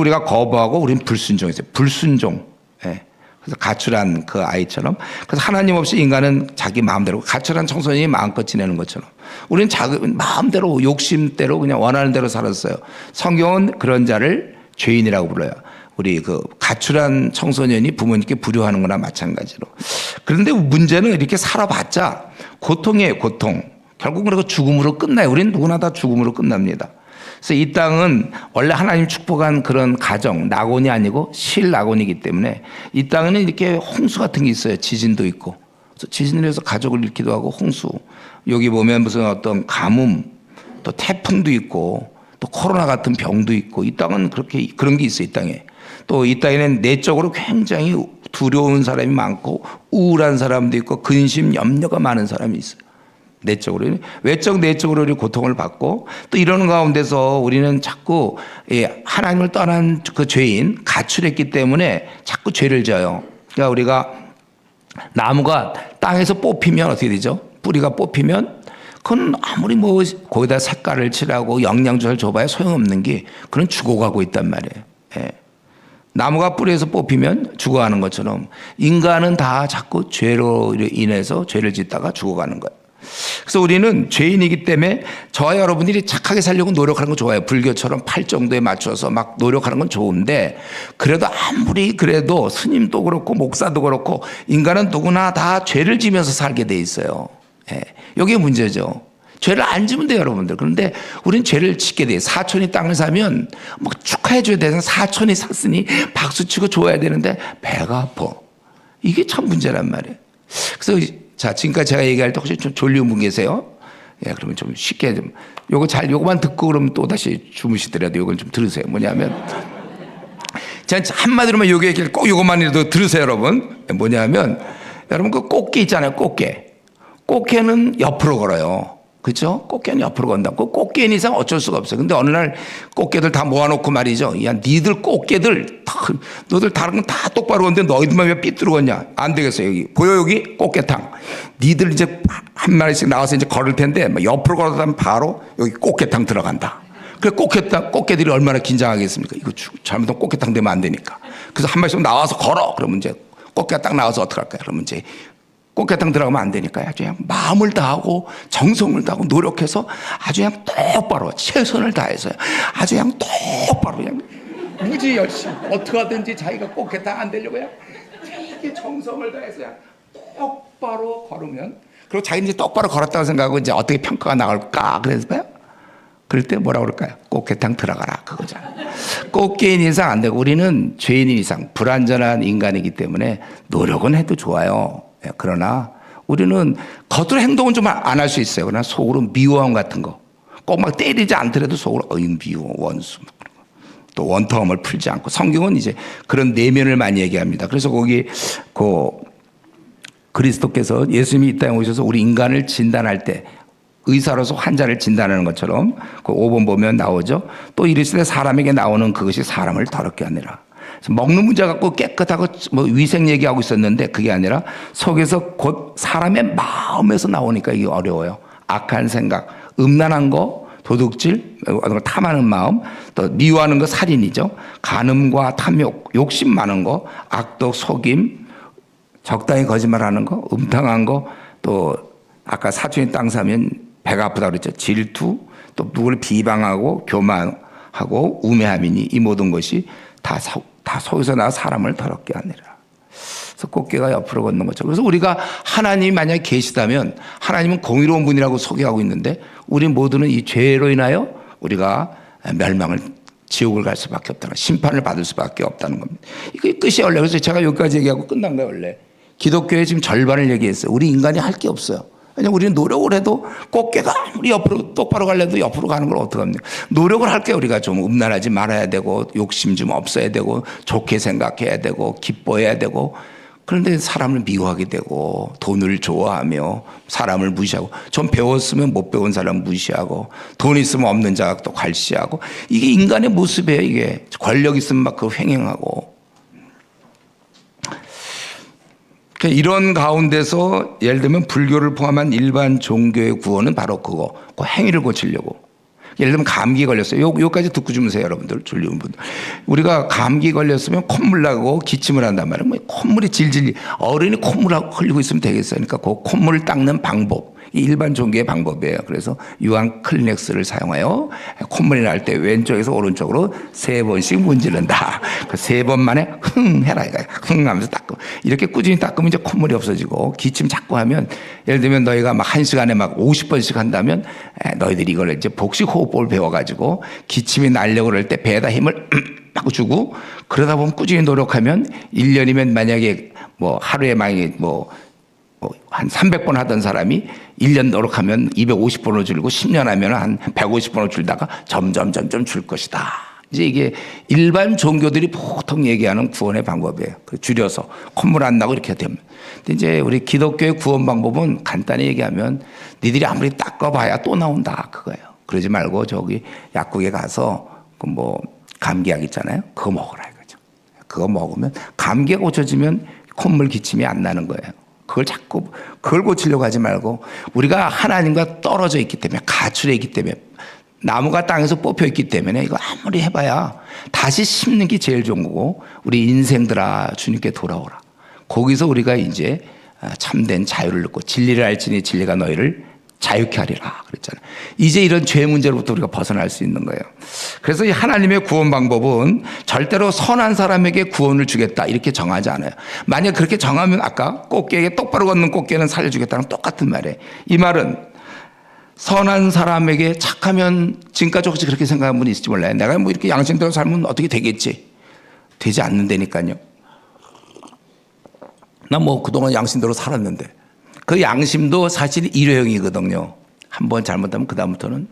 우리가 거부하고 우리는 불순종했어요. 불순종. 그래서 가출한 그 아이처럼. 그래서 하나님 없이 인간은 자기 마음대로 가출한 청소년이 마음껏 지내는 것처럼 우리는 마음대로 욕심대로 그냥 원하는 대로 살았어요. 성경은 그런 자를 죄인이라고 불러요. 우리 그 가출한 청소년이 부모님께 불효하는 거나 마찬가지로. 그런데 문제는 이렇게 살아봤자 고통이에요, 고통. 결국은 그리고 죽음으로 끝나요. 우리는 누구나 다 죽음으로 끝납니다. 그래서 이 땅은 원래 하나님 축복한 그런 가정, 낙원이 아니고 실낙원이기 때문에 이 땅에는 이렇게 홍수 같은 게 있어요. 지진도 있고. 그래서 지진을 해서 가족을 잃기도 하고 홍수. 여기 보면 무슨 어떤 가뭄, 또 태풍도 있고 또 코로나 같은 병도 있고 이 땅은 그렇게 그런 게 있어요. 이 땅에. 또 이 땅에는 내적으로 굉장히 두려운 사람이 많고 우울한 사람도 있고 근심, 염려가 많은 사람이 있어요. 내적으로. 외적, 내적으로 우리 고통을 받고 또 이러는 가운데서 우리는 자꾸 하나님을 떠난 그 죄인, 가출했기 때문에 자꾸 죄를 져요. 그러니까 우리가 나무가 땅에서 뽑히면 어떻게 되죠? 뿌리가 뽑히면 그건 아무리 뭐 거기다 색깔을 칠하고 영양조를 줘봐야 소용없는 게 그건 죽어가고 있단 말이에요. 예. 나무가 뿌리에서 뽑히면 죽어가는 것처럼 인간은 다 자꾸 죄로 인해서 죄를 짓다가 죽어가는 거예요. 그래서 우리는 죄인이기 때문에 저와 여러분들이 착하게 살려고 노력하는 거 좋아요. 불교처럼 8정도에 맞춰서 막 노력하는 건 좋은데 그래도 아무리 그래도 스님도 그렇고 목사도 그렇고 인간은 누구나 다 죄를 지면서 살게 돼 있어요. 예. 이게 문제죠. 죄를 안 지면 돼요, 여러분들. 그런데 우리는 죄를 짓게 돼요. 사촌이 땅을 사면 뭐 축하해 줘야 되는 사촌이 샀으니 박수치고 좋아야 되는데 배가 아파. 이게 참 문제란 말이에요. 그래서 자, 지금까지 제가 얘기할 때 혹시 좀 졸리운 분 계세요? 예, 그러면 좀 쉽게 좀 요거만 듣고 그러면 또 다시 주무시더라도 요걸 좀 들으세요. 뭐냐면 제가 한마디로만 요거 얘기를 꼭 요것만이라도 들으세요, 여러분. 뭐냐면 여러분 그 꽃게 있잖아요, 꽃게. 꽃게는 옆으로 걸어요. 그렇죠? 꽃게는 옆으로 건다. 그 꽃게인 이상 어쩔 수가 없어요. 근데 어느 날 꽃게들 다 모아놓고 말이죠. 야, 니들 꽃게들, 너들 다른 건 다 똑바로 건데 너희들만 왜 삐뚤어졌냐? 안 되겠어. 여기 보여, 여기 꽃게탕. 니들 이제 한 마리씩 나와서 이제 걸을 텐데 옆으로 걸어다면 바로 여기 꽃게탕 들어간다. 그래 꽃게들이 얼마나 긴장하겠습니까? 이거 잘못하면 꽃게탕 되면 안 되니까. 그래서 한 마리씩 나와서 걸어. 그러면 이제 꽃게가 딱 나와서 어떡할까요? 그러면 이제 꽃게탕 들어가면 안 되니까 아주 그냥 마음을 다하고 정성을 다하고 노력해서 아주 그냥 똑바로 최선을 다해서 아주 그냥 똑바로 그냥 무지 열심히 어떻게 하든지 자기가 꽃게탕 안 되려고 그냥 되게 정성을 다해서 그냥 똑바로 걸으면 그리고 자기는 이제 똑바로 걸었다고 생각하고 이제 어떻게 평가가 나올까 그래서 봐요. 그럴 때 뭐라 그럴까요? 꽃게탕 들어가라 그거잖아. 꽃게인 이상 안 되고 우리는 죄인인 이상 불완전한 인간이기 때문에 노력은 해도 좋아요. 그러나 우리는 겉으로 행동은 좀 안 할 수 있어요. 그러나 속으로 미워함 같은 거 꼭 막 때리지 않더라도 속으로 어이 미워 원수 또 원통함을 풀지 않고 성경은 이제 그런 내면을 많이 얘기합니다. 그래서 거기 그 그리스도께서 예수님이 이 땅에 오셔서 우리 인간을 진단할 때 의사로서 환자를 진단하는 것처럼 그 5번 보면 나오죠. 또 이르시되 사람에게 나오는 그것이 사람을 더럽게 하느라. 먹는 문제 갖고 깨끗하고 뭐 위생 얘기하고 있었는데 그게 아니라 속에서 곧 사람의 마음에서 나오니까 이게 어려워요. 악한 생각, 음란한 거, 도둑질, 탐하는 마음, 또 미워하는 거 살인이죠. 간음과 탐욕, 욕심 많은 거, 악독, 속임, 적당히 거짓말하는 거, 음탕한 거, 또 아까 사촌이 땅 사면 배가 아프다고 그랬죠. 질투, 또 누구를 비방하고 교만하고 우매함이니 이 모든 것이 다 속에서 나 사람을 더럽게 하느라. 그래서 꽃게가 옆으로 걷는 거죠. 그래서 우리가 하나님이 만약에 계시다면 하나님은 공의로운 분이라고 소개하고 있는데 우리 모두는 이 죄로 인하여 우리가 멸망을 지옥을 갈 수밖에 없다는 심판을 받을 수밖에 없다는 겁니다. 이게 끝이 원래 그래서 제가 여기까지 얘기하고 끝난 거예요. 원래 기독교의 지금 절반을 얘기했어요. 우리 인간이 할 게 없어요. 왜냐면 우리는 노력을 해도 꽃게가 아무리 옆으로 똑바로 가려도 옆으로 가는 걸 어떡합니까? 노력을 할 게 우리가 좀 음란하지 말아야 되고 욕심 좀 없어야 되고 좋게 생각해야 되고 기뻐해야 되고 그런데 사람을 미워하게 되고 돈을 좋아하며 사람을 무시하고 좀 배웠으면 못 배운 사람 무시하고 돈 있으면 없는 자가 또 괄시하고 이게 인간의 모습이에요. 이게 권력 있으면 막 그 횡행하고 이런 가운데서 예를 들면 불교를 포함한 일반 종교의 구원은 바로 그거, 그 행위를 고치려고. 예를 들면 감기 걸렸어요. 요까지 듣고 주무세요, 여러분들. 졸리운 분들. 우리가 감기 걸렸으면 콧물 나고 기침을 한단 말이에요. 뭐 콧물이 질질, 어른이 콧물 흘리고 있으면 되겠어요. 그러니까 그 콧물을 닦는 방법. 일반 종교의 방법이에요. 그래서 유한 클리넥스를 사용하여 콧물이 날 때 왼쪽에서 오른쪽으로 3번씩 문지른다. 그 3번 만에 흥 해라 이거야. 흥 하면서 닦고 이렇게 꾸준히 닦으면 이제 콧물이 없어지고 기침 자꾸 하면 예를 들면 너희가 막 1시간에 막 50번씩 한다면 너희들이 이걸 이제 복식 호흡법을 배워가지고 기침이 나려고 그럴 때 배에다 힘을 막 주고 그러다 보면 꾸준히 노력하면 1년이면 만약에 뭐 하루에 만약에 한 300번 하던 사람이 1년 노력하면 250번으로 줄고 10년 하면 한 150번으로 줄다가 점점 줄 것이다. 이제 이게 일반 종교들이 보통 얘기하는 구원의 방법이에요. 줄여서 콧물 안 나고 이렇게 되면. 근데 이제 우리 기독교의 구원 방법은 간단히 얘기하면 니들이 아무리 닦아봐야 또 나온다 그거예요. 그러지 말고 저기 약국에 가서 그 감기약 있잖아요. 그거 먹으라 이거죠. 그거 먹으면 감기가 고쳐지면 콧물 기침이 안 나는 거예요. 그걸 고치려고 하지 말고 우리가 하나님과 떨어져 있기 때문에 가출해 있기 때문에 나무가 땅에서 뽑혀 있기 때문에 이거 아무리 해봐야 다시 심는 게 제일 좋은 거고 우리 인생들아 주님께 돌아오라. 거기서 우리가 이제 참된 자유를 얻고 진리를 알지니 진리가 너희를 자유케 하리라 그랬잖아요. 이제 이런 죄 문제로부터 우리가 벗어날 수 있는 거예요. 그래서 이 하나님의 구원 방법은 절대로 선한 사람에게 구원을 주겠다 이렇게 정하지 않아요. 만약 그렇게 정하면 아까 꽃게에게 똑바로 걷는 꽃게는 살려주겠다는 똑같은 말이에요. 이 말은 선한 사람에게 착하면 지금까지 혹시 그렇게 생각한 분이 있을지 몰라요. 내가 이렇게 양심대로 살면 어떻게 되겠지? 되지 않는다니까요. 나 그동안 양심대로 살았는데 그 양심도 사실 일회용이거든요. 한번 잘못하면 그다음부터는.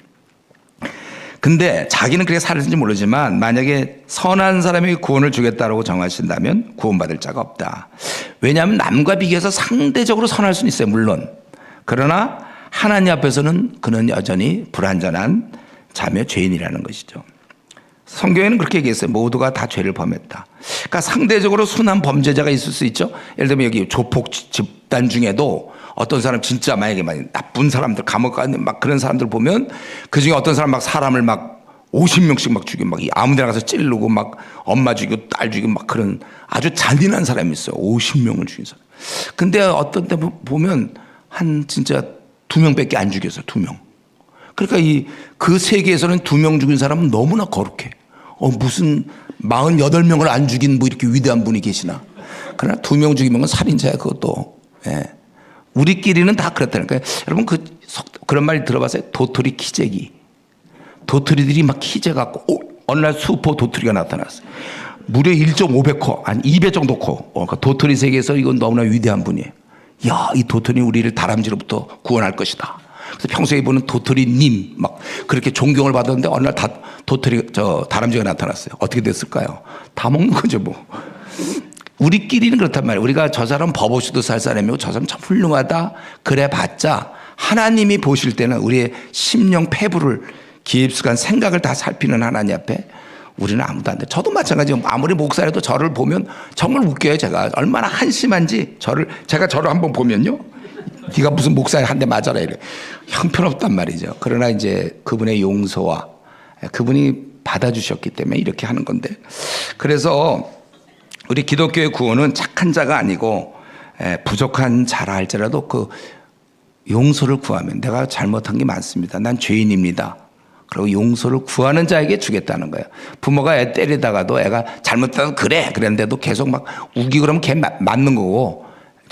근데 자기는 그렇게 살았는지 모르지만 만약에 선한 사람에게 구원을 주겠다고 정하신다면 구원받을 자가 없다. 왜냐하면 남과 비교해서 상대적으로 선할 수는 있어요. 물론. 그러나 하나님 앞에서는 그는 여전히 불완전한 자며 죄인이라는 것이죠. 성경에는 그렇게 얘기했어요. 모두가 다 죄를 범했다. 그러니까 상대적으로 순한 범죄자가 있을 수 있죠. 예를 들면 여기 조폭 집단 중에도 어떤 사람 진짜 만약에 나쁜 사람들 감옥 가는 막 그런 사람들 보면 그 중에 어떤 사람 막 사람을 막 50명씩 막 죽이고 막 아무 데나 가서 찌르고 막 엄마 죽이고 딸 죽이고 막 그런 아주 잔인한 사람이 있어요. 50명을 죽인 사람. 근데 어떤 때 보면 한 진짜 2명밖에 안 죽였어요. 2명. 그러니까 그 세계에서는 2명 죽인 사람은 너무나 거룩해. 무슨 48명을 안 죽인 이렇게 위대한 분이 계시나. 그러나 2명 죽이면 건 살인자야 그것도. 예. 우리끼리는 다 그렇다니까요. 여러분 그런 말 들어봤어요? 도토리 키재기. 도토리들이 막 키재갖고 어느 날 수포 도토리가 나타났어요. 무려 1.5배 한 2배 정도 커. 그러니까 도토리 세계에서 이건 너무나 위대한 분이에요. 야, 이 도토리는 우리를 다람쥐로부터 구원할 것이다. 그래서 평소에 보는 도토리님 막 그렇게 존경을 받았는데 어느 날 다람쥐가 나타났어요. 어떻게 됐을까요? 다 먹는 거죠 우리끼리는 그렇단 말이에요. 우리가 저 사람 법 없이도 살 사람이고 저 사람 참 훌륭하다 그래봤자 하나님이 보실 때는 우리의 심령 패부를 깊숙한 생각을 다 살피는 하나님 앞에 우리는 아무도 안 돼. 저도 마찬가지예요. 아무리 목사라도 저를 보면 정말 웃겨요. 제가 얼마나 한심한지 제가 저를 한번 보면요. 네가 무슨 목사에 한 대 맞아라 이래. 형편없단 말이죠. 그러나 이제 그분의 용서와 그분이 받아주셨기 때문에 이렇게 하는 건데 그래서 우리 기독교의 구원은 착한 자가 아니고 부족한 자라 할지라도 그 용서를 구하면 내가 잘못한 게 많습니다. 난 죄인입니다. 그리고 용서를 구하는 자에게 주겠다는 거예요. 부모가 애 때리다가도 애가 잘못해서 그랬는데도 계속 막 우기고 그러면 걔 맞는 거고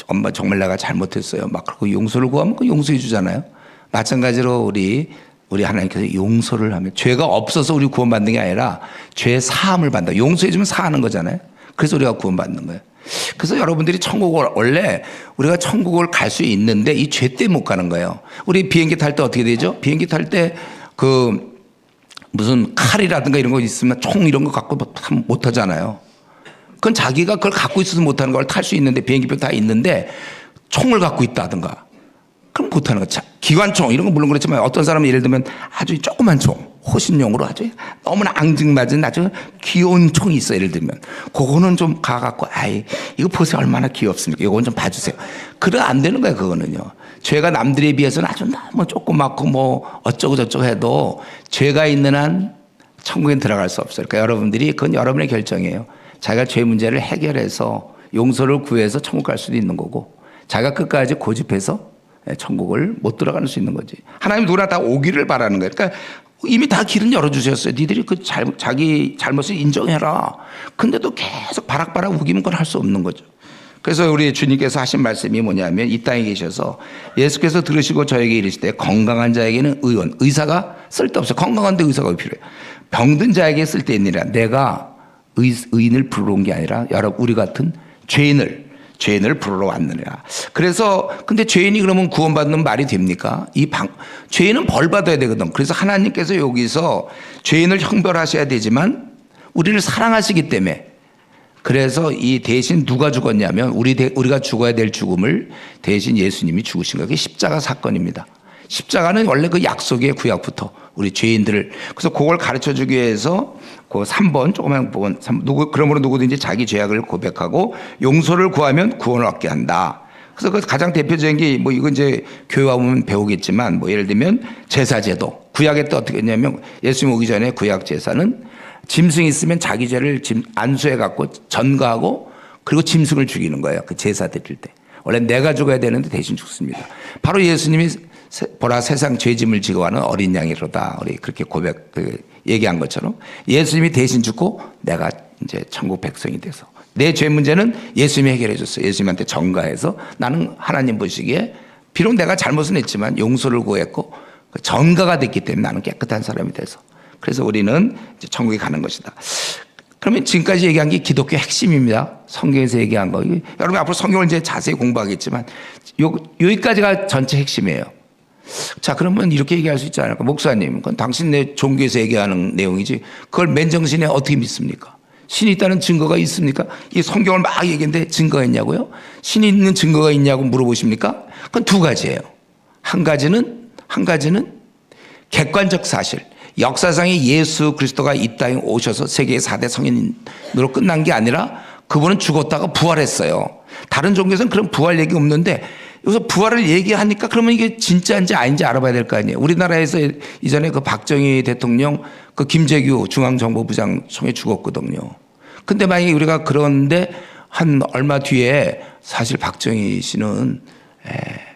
엄마 정말 내가 잘못했어요. 막 그리고 용서를 구하면 그 용서해 주잖아요. 마찬가지로 우리 하나님께서 용서를 하면 죄가 없어서 우리 구원받는 게 아니라 죄 사함을 받는다. 용서해 주면 사하는 거잖아요. 그래서 우리가 구원받는 거예요. 그래서 여러분들이 원래 우리가 천국을 갈 수 있는데 이 죄 때문에 못 가는 거예요. 우리 비행기 탈 때 어떻게 되죠? 비행기 탈 때 무슨 칼이라든가 이런 거 있으면 총 이런 거 갖고 못 하잖아요. 그건 자기가 그걸 갖고 있어서 못하는 걸 탈 수 있는데 비행기표 다 있는데 총을 갖고 있다든가 그럼 못하는 거죠. 기관총 이런 거 물론 그렇지만 어떤 사람은 예를 들면 아주 조그만 총 호신용으로 아주 너무나 앙증맞은 아주 귀여운 총이 있어요. 예를 들면 그거는 좀 가갖고 이거 보세요 얼마나 귀엽습니까. 이건 좀 봐주세요. 그래 안 되는 거예요. 그거는요. 죄가 남들에 비해서는 아주 너무 조그맣고 어쩌고 저쩌고 해도 죄가 있는 한 천국에 들어갈 수 없어요. 그러니까 여러분들이 그건 여러분의 결정이에요. 자기가 죄 문제를 해결해서 용서를 구해서 천국 갈 수도 있는 거고 자기가 끝까지 고집해서 천국을 못 들어갈 수 있는 거지. 하나님 누구나 다 오기를 바라는 거예요. 그러니까 이미 다 길은 열어주셨어요. 니들이 자기 잘못을 인정해라. 근데도 계속 바락바락 우기면 그건 할 수 없는 거죠. 그래서 우리 주님께서 하신 말씀이 뭐냐면 이 땅에 계셔서 예수께서 들으시고 저에게 이르시되 건강한 자에게는 의사가 쓸데없어요. 건강한데 의사가 왜 필요해요? 병든 자에게 쓸데있느니라. 내가 의인을 부르러 온 게 아니라 여러분 우리 같은 죄인을 부르러 왔느니라. 그래서 근데 죄인이 그러면 구원받는 말이 됩니까? 죄인은 벌 받아야 되거든. 그래서 하나님께서 여기서 죄인을 형벌하셔야 되지만 우리를 사랑하시기 때문에 그래서 이 대신 누가 죽었냐면 우리가 죽어야 될 죽음을 대신 예수님이 죽으신 거예요. 그게 십자가 사건입니다. 십자가는 원래 그 약속의 구약부터 우리 죄인들을 그래서 그걸 가르쳐 주기 위해서 그 3번 조그만 부분 그러므로 누구든지 자기 죄악을 고백하고 용서를 구하면 구원을 얻게 한다. 그래서 그 가장 대표적인 게 뭐 이건 이제 교회 와보면 배우겠지만 뭐 예를 들면 제사제도 구약에 또 어떻게 했냐면 예수님 오기 전에 구약 제사는 짐승이 있으면 자기 죄를 안수해 갖고 전가하고 그리고 짐승을 죽이는 거예요. 그 제사 드릴 때. 원래 내가 죽어야 되는데 대신 죽습니다. 바로 예수님이 보라 세상 죄짐을 지고 하는 어린 양이로다. 우리 그렇게 얘기한 것처럼 예수님이 대신 죽고 내가 이제 천국 백성이 돼서 내 죄 문제는 예수님이 해결해 줬어요. 예수님한테 전가해서 나는 하나님 보시기에 비록 내가 잘못은 했지만 용서를 구했고 전가가 됐기 때문에 나는 깨끗한 사람이 돼서 그래서 우리는 이제 천국에 가는 것이다. 그러면 지금까지 얘기한 게 기독교 핵심입니다. 성경에서 얘기한 거. 여러분 앞으로 성경을 이제 자세히 공부하겠지만 여기까지가 전체 핵심이에요. 자, 그러면 이렇게 얘기할 수 있지 않을까? 목사님, 그건 당신네 종교에서 얘기하는 내용이지. 그걸 맨정신에 어떻게 믿습니까? 신이 있다는 증거가 있습니까? 이 성경을 막 얘기했는데 증거가 있냐고요? 신이 있는 증거가 있냐고 물어보십니까? 그건 두 가지예요. 한 가지는 객관적 사실. 역사상에 예수 그리스도가 이 땅에 오셔서 세계의 4대 성인으로 끝난 게 아니라 그분은 죽었다가 부활했어요. 다른 종교에서는 그런 부활 얘기 없는데 여기서 부활을 얘기하니까 그러면 이게 진짜인지 아닌지 알아봐야 될 거 아니에요. 우리나라에서 이전에 그 박정희 대통령 그 김재규 중앙정보부장 총에 죽었거든요. 근데 만약에 우리가 그런데 한 얼마 뒤에 사실 박정희 씨는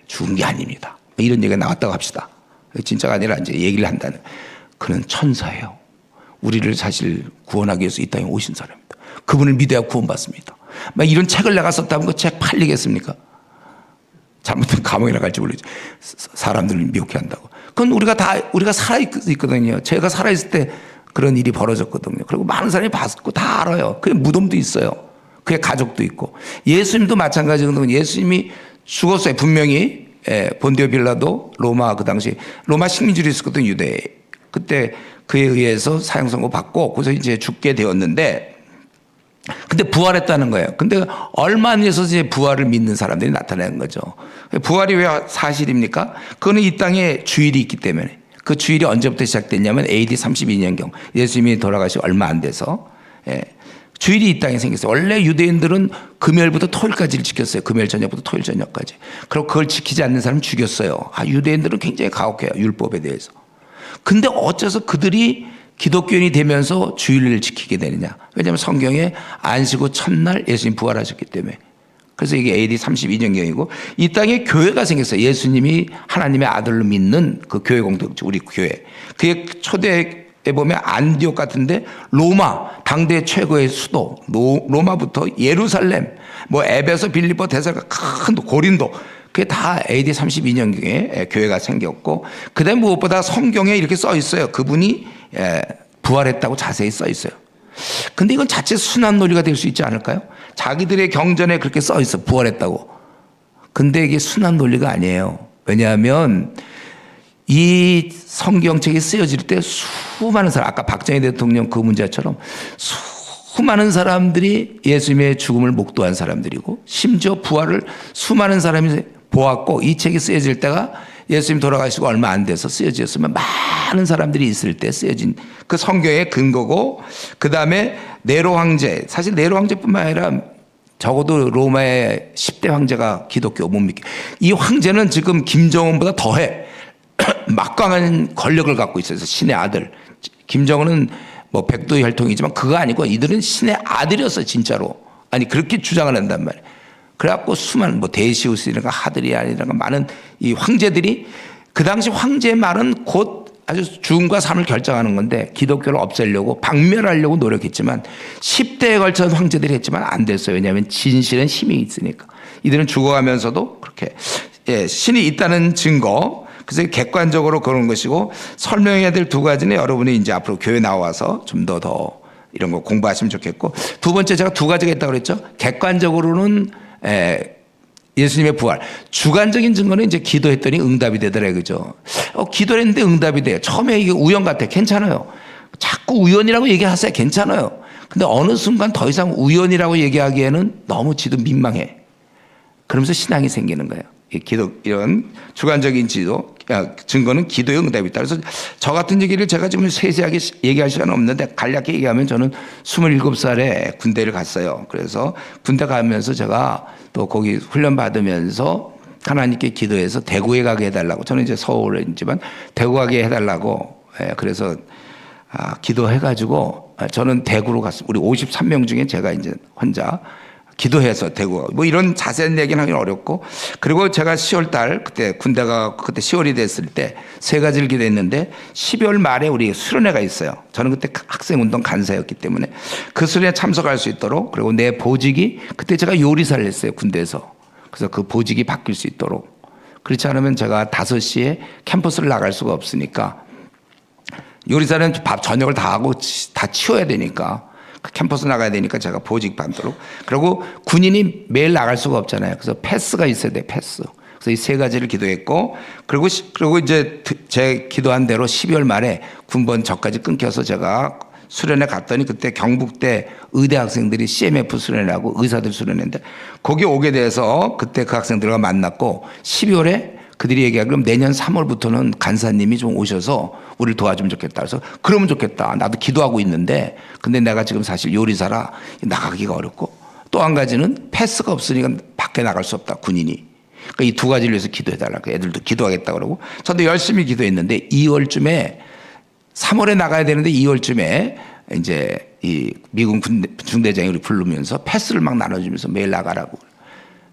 죽은 게 아닙니다. 이런 얘기가 나왔다고 합시다. 진짜가 아니라 이제 얘기를 한다는. 그는 천사예요. 우리를 사실 구원하기 위해서 이 땅에 오신 사람입니다. 그분을 믿어야 구원받습니다. 막 이런 책을 내가 썼다면 그 책 팔리겠습니까? 잘못하면 감옥에 나갈지 모르지. 사람들을 미혹해 한다고. 그건 우리가 살아있거든요. 제가 살아있을 때 그런 일이 벌어졌거든요. 그리고 많은 사람이 봤고 다 알아요. 그의 무덤도 있어요. 그의 가족도 있고. 예수님도 마찬가지거든요. 예수님이 죽었어요. 분명히. 본디오 빌라도 로마 그 당시 로마 식민지로 있었거든요. 유대에. 그때 그에 의해서 사형 선고 받고 그래서 이제 죽게 되었는데 근데 부활했다는 거예요. 근데 얼마 안 돼서 이제 부활을 믿는 사람들이 나타나는 거죠. 부활이 왜 사실입니까? 그거는 이 땅에 주일이 있기 때문에 그 주일이 언제부터 시작됐냐면 AD 32년경 예수님이 돌아가시고 얼마 안 돼서 주일이 이 땅에 생겼어요. 원래 유대인들은 금요일부터 토요일까지를 지켰어요. 금요일 저녁부터 토요일 저녁까지. 그리고 그걸 지키지 않는 사람 죽였어요. 유대인들은 굉장히 가혹해요. 율법에 대해서. 근데 어째서 그들이 기독교인이 되면서 주일을 지키게 되느냐. 왜냐하면 성경에 안식 후 첫날 예수님 부활하셨기 때문에. 그래서 이게 AD 32년경이고 이 땅에 교회가 생겼어요. 예수님이 하나님의 아들로 믿는 그 교회 공동체 우리 교회. 그의 초대에 보면 안디옥 같은데 로마 당대 최고의 수도 로마부터 예루살렘 뭐 에베소 빌립보 데살가 큰 고린도 그게 다 AD 32년경에 교회가 생겼고 그다음에 무엇보다 성경에 이렇게 써 있어요. 그분이 부활했다고 자세히 써 있어요. 근데 이건 자체 순환 논리가 될 수 있지 않을까요? 자기들의 경전에 그렇게 써 있어 부활했다고. 근데 이게 순환 논리가 아니에요. 왜냐하면 이 성경책이 쓰여질 때 수많은 사람 아까 박정희 대통령 그 문제처럼 수많은 사람들이 예수님의 죽음을 목도한 사람들이고 심지어 부활을 수많은 사람이 보았고 이 책이 쓰여질 때가 예수님 돌아가시고 얼마 안 돼서 쓰여졌으면 많은 사람들이 있을 때 쓰여진 그 성경의 근거고 그다음에 네로 황제 사실 네로 황제뿐만 아니라 적어도 로마의 10대 황제가 기독교 못 믿게 이 황제는 지금 김정은보다 더해 막강한 권력을 갖고 있어요. 신의 아들 김정은은 뭐 백두혈통이지만 그거 아니고 이들은 신의 아들이었어요. 진짜로 아니 그렇게 주장을 한단 말이에요. 그래갖고 수많은 뭐 데시우스라든가 하드리안이라든가 많은 이 황제들이 그 당시 황제의 말은 곧 아주 죽음과 삶을 결정하는 건데 기독교를 없애려고 박멸하려고 노력했지만 10대에 걸쳐 황제들이 했지만 안 됐어요. 왜냐하면 진실은 힘이 있으니까. 이들은 죽어가면서도 그렇게 신이 있다는 증거, 그래서 객관적으로 그런 것이고 설명해야 될 두 가지는 여러분이 이제 앞으로 교회 나와서 좀 더 이런 거 공부하시면 좋겠고, 두 번째 제가 두 가지가 있다고 그랬죠. 객관적으로는 예수님의 부활. 주관적인 증거는 이제 기도했더니 응답이 되더래요. 그죠? 기도를 했는데 응답이 돼요. 처음에 이게 우연 같아. 괜찮아요. 자꾸 우연이라고 얘기하세요. 괜찮아요. 근데 어느 순간 더 이상 우연이라고 얘기하기에는 너무 지도 민망해. 그러면서 신앙이 생기는 거예요. 이런 주관적인 증거는 기도의 응답이 있다. 그래서 저 같은 얘기를 제가 지금 세세하게 얘기할 시간은 없는데 간략히 얘기하면 저는 27살에 군대를 갔어요. 그래서 군대 가면서 제가 또 거기 훈련 받으면서 하나님께 기도해서 대구에 가게 해달라고, 저는 이제 서울에 있지만 대구 가게 해달라고, 그래서 기도해가지고 저는 대구로 갔습니다. 우리 53명 중에 제가 이제 혼자 기도해서 대구, 뭐 이런 자세한 얘기는 하긴 어렵고, 그리고 제가 10월 달 그때 군대가 그때 10월이 됐을 때 세 가지를 기도했는데 12월 말에 우리 수련회가 있어요. 저는 그때 학생운동 간사였기 때문에 그 수련회에 참석할 수 있도록, 그리고 내 보직이 그때 제가 요리사를 했어요. 군대에서. 그래서 그 보직이 바뀔 수 있도록. 그렇지 않으면 제가 5시에 캠퍼스를 나갈 수가 없으니까, 요리사는 밥 저녁을 다 하고 다 치워야 되니까 캠퍼스 나가야 되니까 제가 보직 받도록. 그리고 군인이 매일 나갈 수가 없잖아요. 그래서 패스가 있어야 돼, 패스. 그래서 이 세 가지를 기도했고, 그리고 이제 제 기도한 대로 12월 말에 군번 저까지 끊겨서 제가 수련회 갔더니 그때 경북대 의대 학생들이 CMF 수련회하고 의사들 수련회인데 거기 오게 돼서 그때 그 학생들과 만났고, 12월에 그들이 얘기하기 그럼 내년 3월부터는 간사님이 좀 오셔서 우리를 도와주면 좋겠다. 그래서 그러면 좋겠다. 나도 기도하고 있는데 근데 내가 지금 사실 요리사라 나가기가 어렵고, 또 한 가지는 패스가 없으니까 밖에 나갈 수 없다, 군인이. 그러니까 이 두 가지를 위해서 기도해달라고. 애들도 기도하겠다 그러고 저도 열심히 기도했는데 2월쯤에 3월에 나가야 되는데 2월쯤에 이제 이 미군 중대장이 우리 부르면서 패스를 막 나눠주면서 매일 나가라고.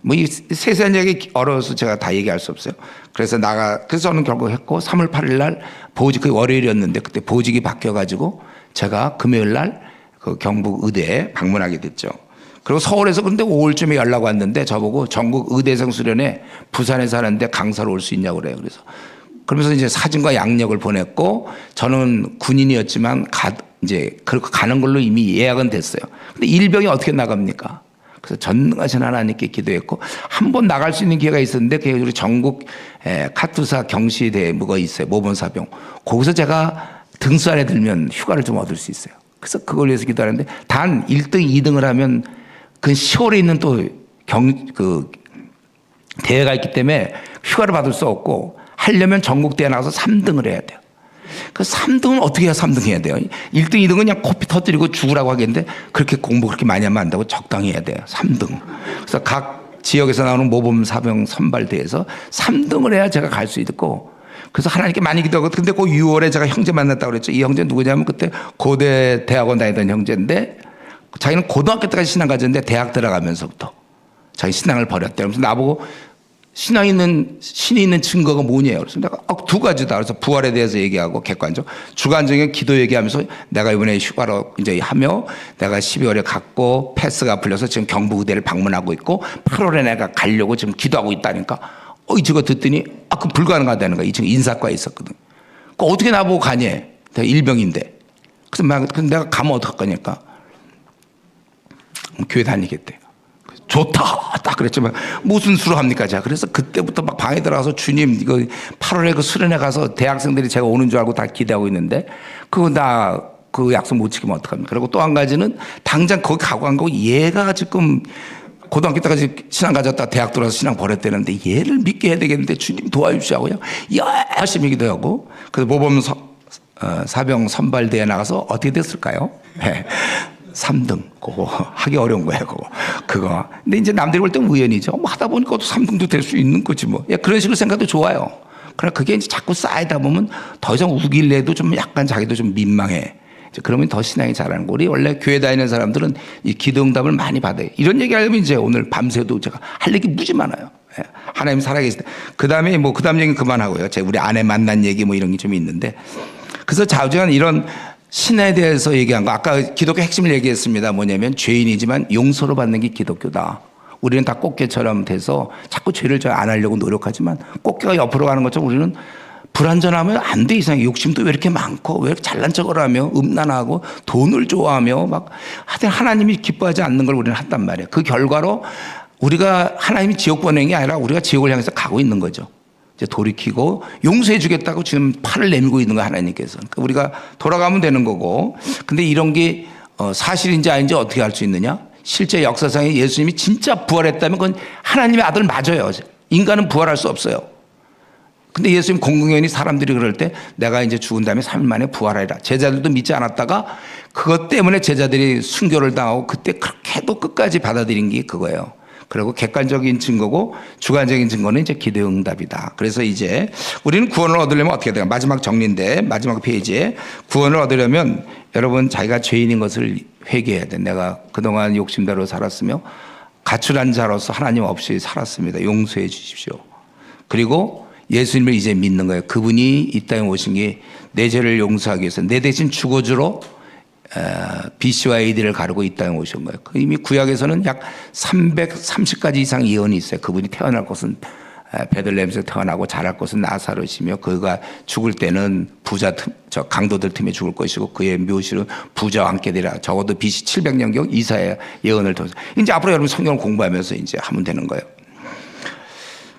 뭐 이 세세한 얘기 어려워서 제가 다 얘기할 수 없어요. 그래서 저는 결국 했고 3월 8일 날 보직, 그 월요일이었는데 그때 보직이 바뀌어가지고 제가 금요일 날 그 경북 의대에 방문하게 됐죠. 그리고 서울에서 그런데 5월쯤에 연락 왔는데 저보고 전국 의대생 수련회 부산에서 하는데 강사로 올 수 있냐고 그래요. 그러면서 이제 사진과 양력을 보냈고, 저는 군인이었지만 이제 그렇게 가는 걸로 이미 예약은 됐어요. 근데 일병이 어떻게 나갑니까? 그래서 전능하신 하나님께 기도했고, 한 번 나갈 수 있는 기회가 있었는데 그게 우리 전국 카투사 경시대무가 있어요. 모범사병. 거기서 제가 등수 안에 들면 휴가를 좀 얻을 수 있어요. 그래서 그걸 위해서 기도하는데 단 1등, 2등을 하면 그 10월에 있는 또 대회가 있기 때문에 휴가를 받을 수 없고, 하려면 전국대회 나가서 3등을 해야 돼요. 그 3등은 어떻게 해야 3등 해야 돼요? 1등, 2등은 그냥 코피 터뜨리고 죽으라고 하겠는데 그렇게 공부 그렇게 많이 하면 안 되고 적당히 해야 돼요. 3등. 그래서 각 지역에서 나오는 모범 사병 선발대에서 3등을 해야 제가 갈 수 있고, 그래서 하나님께 많이 기도하고, 근데 그 6월에 제가 형제 만났다고 그랬죠. 이 형제 누구냐면 그때 고대 대학원 다니던 형제인데 자기는 고등학교 때까지 신앙 가졌는데 대학 들어가면서부터 자기 신앙을 버렸대. 그래서 나보고 신이 있는 증거가 뭐냐요? 그래서 내가 두 가지다. 그래서 부활에 대해서 얘기하고 객관적, 주관적인 기도 얘기하면서 내가 이번에 휴가로 이제 하며 내가 12월에 갔고 패스가 풀려서 지금 경북 의대를 방문하고 있고 8월에 내가 가려고 지금 기도하고 있다니까. 저거 듣더니 그 불가능하다는 거야. 이 친구 인사과에 있었거든. 어떻게 나보고 가냐? 내가 일병인데. 그래서 내가 가면 어떡할 거니까. 교회 다니겠대. 좋다. 딱 그랬지만 무슨 수로 합니까? 자, 그래서 그때부터 막 방에 들어가서 주님 이거 8월에 그 수련회 가서 대학생들이 제가 오는 줄 알고 다 기대하고 있는데 그 약속 못 지키면 어떡합니까? 그리고 또 한 가지는 당장 거기 가고 간 거고, 얘가 지금 고등학교 때까지 신앙 가졌다 대학 들어와서 신앙 버렸다는데 얘를 믿게 해야 되겠는데 주님 도와주시고요. 열심히 기도하고, 그래서 모범 사병 선발대회 나가서 어떻게 됐을까요? 네. 3등. 그거 하기 어려운 거예요. 그거. 근데 이제 남들이 볼 땐 우연이죠. 뭐 하다 보니까 또 3등도 될 수 있는 거지 뭐. 그런 식으로 생각도 좋아요. 그러나 그게 이제 자꾸 쌓이다 보면 더 이상 우길래도 좀 약간 자기도 좀 민망해. 그러면 더 신앙이 자라는 거. 우리 원래 교회 다니는 사람들은 이 기도 응답을 많이 받아요. 이런 얘기 하려면 이제 오늘 밤새도 제가 할 얘기 무지 많아요. 예. 하나님 살아계실 때. 그 다음에 뭐, 그 다음 얘기 그만하고요. 제가 우리 아내 만난 얘기 뭐 이런 게 좀 있는데. 그래서 좌우지간 이런 신에 대해서 얘기한 거. 아까 기독교 핵심을 얘기했습니다. 뭐냐면 죄인이지만 용서를 받는 게 기독교다. 우리는 다 꽃게처럼 돼서 자꾸 죄를 안 하려고 노력하지만 꽃게가 옆으로 가는 것처럼 우리는 불완전하면 안 돼. 이상해. 욕심도 왜 이렇게 많고 왜 이렇게 잘난 척을 하며 음란하고 돈을 좋아하며 막 하여튼 하나님이 기뻐하지 않는 걸 우리는 한단 말이에요. 그 결과로 우리가 하나님이 지옥 보내는 게 아니라 우리가 지옥을 향해서 가고 있는 거죠. 이제 돌이키고 용서해 주겠다고 지금 팔을 내밀고 있는 거예요. 하나님께서. 그러니까 우리가 돌아가면 되는 거고. 근데 이런 게 사실인지 아닌지 어떻게 알 수 있느냐? 실제 역사상에 예수님이 진짜 부활했다면 그건 하나님의 아들 맞아요. 인간은 부활할 수 없어요. 근데 예수님 공공연히 사람들이 그럴 때 내가 이제 죽은 다음에 3일 만에 부활하리라. 제자들도 믿지 않았다가 그것 때문에 제자들이 순교를 당하고 그때 그렇게도 끝까지 받아들인 게 그거예요. 그리고 객관적인 증거고 주관적인 증거는 이제 기도 응답이다. 그래서 이제 우리는 구원을 얻으려면 어떻게 돼요? 마지막 정리인데 마지막 페이지에 구원을 얻으려면 여러분 자기가 죄인인 것을 회개해야 돼. 내가 그동안 욕심대로 살았으며 가출한 자로서 하나님 없이 살았습니다. 용서해 주십시오. 그리고 예수님을 이제 믿는 거예요. 그분이 이 땅에 오신 게 내 죄를 용서하기 위해서 내 대신 죽어주러 BC와 AD를 가르고 이 땅에 오신 거예요. 이미 구약에서는 약 330가지 이상 예언이 있어요. 그분이 태어날 곳은 베들레헴에서 태어나고 자랄 곳은 나사렛이며 그가 죽을 때는 저 강도들 틈에 죽을 것이고 그의 묘실은 부자와 함께 되리라. 적어도 BC 700년경 이사야 예언을 통해서 이제 앞으로 여러분 성경을 공부하면서 이제 하면 되는 거예요.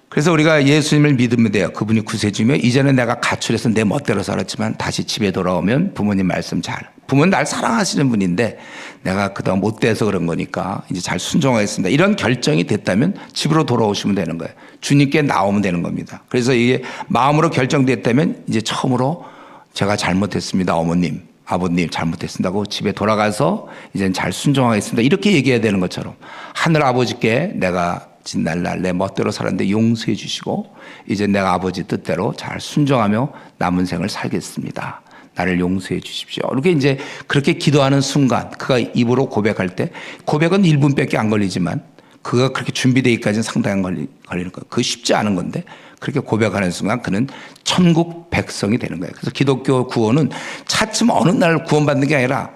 그래서 우리가 예수님을 믿으면 돼요. 그분이 구세주며 이제는 내가 가출해서 내 멋대로 살았지만 다시 집에 돌아오면 부모님 말씀 부모는 날 사랑하시는 분인데 내가 그동안 못돼서 그런 거니까 이제 잘 순종하겠습니다. 이런 결정이 됐다면 집으로 돌아오시면 되는 거예요. 주님께 나오면 되는 겁니다. 그래서 이게 마음으로 결정됐다면 이제 처음으로 제가 잘못했습니다. 어머님, 아버님 잘못했습니다고 집에 돌아가서 이제는 잘 순종하겠습니다. 이렇게 얘기해야 되는 것처럼 하늘 아버지께 내가 진날날 내 멋대로 살았는데 용서해 주시고 이제 내가 아버지 뜻대로 잘 순종하며 남은 생을 살겠습니다. 나를 용서해 주십시오. 이렇게 이제 그렇게 기도하는 순간 그가 입으로 고백할 때 고백은 1분밖에 안 걸리지만 그가 그렇게 준비되기까지는 상당히 걸리는 거예요. 그거 쉽지 않은 건데 그렇게 고백하는 순간 그는 천국 백성이 되는 거예요. 그래서 기독교 구원은 차츰 어느 날 구원받는 게 아니라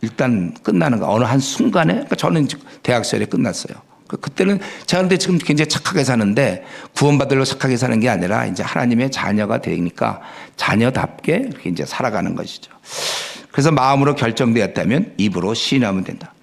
일단 끝나는 거예요. 어느 한 순간에 그러니까 저는 대학 시절에 끝났어요. 그때는 제가 근데 지금 굉장히 착하게 사는데 구원받으려고 착하게 사는 게 아니라 이제 하나님의 자녀가 되니까 자녀답게 이렇게 이제 살아가는 것이죠. 그래서 마음으로 결정되었다면 입으로 시인하면 된다.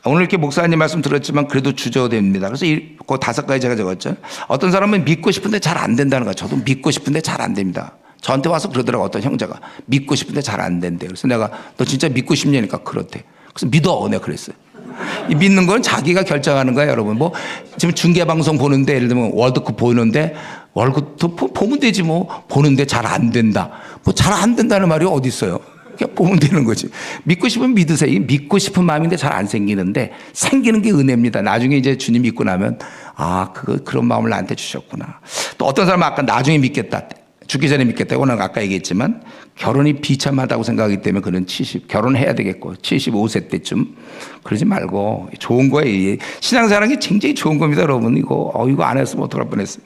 오늘 이렇게 목사님 말씀 들었지만 그래도 주저됩니다. 그래서 그 5가지 제가 적었죠. 어떤 사람은 믿고 싶은데 잘 안 된다는 거예요. 저도 믿고 싶은데 잘 안 됩니다. 저한테 와서 그러더라고 어떤 형제가 믿고 싶은데 잘 안 된대요. 그래서 내가 너 진짜 믿고 싶냐니까 그렇대. 그래서 믿어 내가 그랬어요. 믿는 건 자기가 결정하는 거예요, 여러분. 뭐 지금 중계 방송 보는데 예를 들면 월드컵 보는데 월드컵 보면 되지 뭐 보는데 잘 안 된다. 뭐 잘 안 된다는 말이 어디 있어요? 그냥 보면 되는 거지. 믿고 싶으면 믿으세요. 믿고 싶은 마음인데 잘 안 생기는데 생기는 게 은혜입니다. 나중에 이제 주님 믿고 나면 그런 마음을 나한테 주셨구나. 또 어떤 사람은 아까 나중에 믿겠다. 죽기 전에 믿겠다. 이거는 아까 얘기했지만 결혼이 비참하다고 생각하기 때문에 그는 결혼해야 되겠고 75세 때쯤 그러지 말고 좋은 거예요. 신앙생활이 굉장히 좋은 겁니다, 여러분. 이거 안 했으면 어떡할 뻔했어요.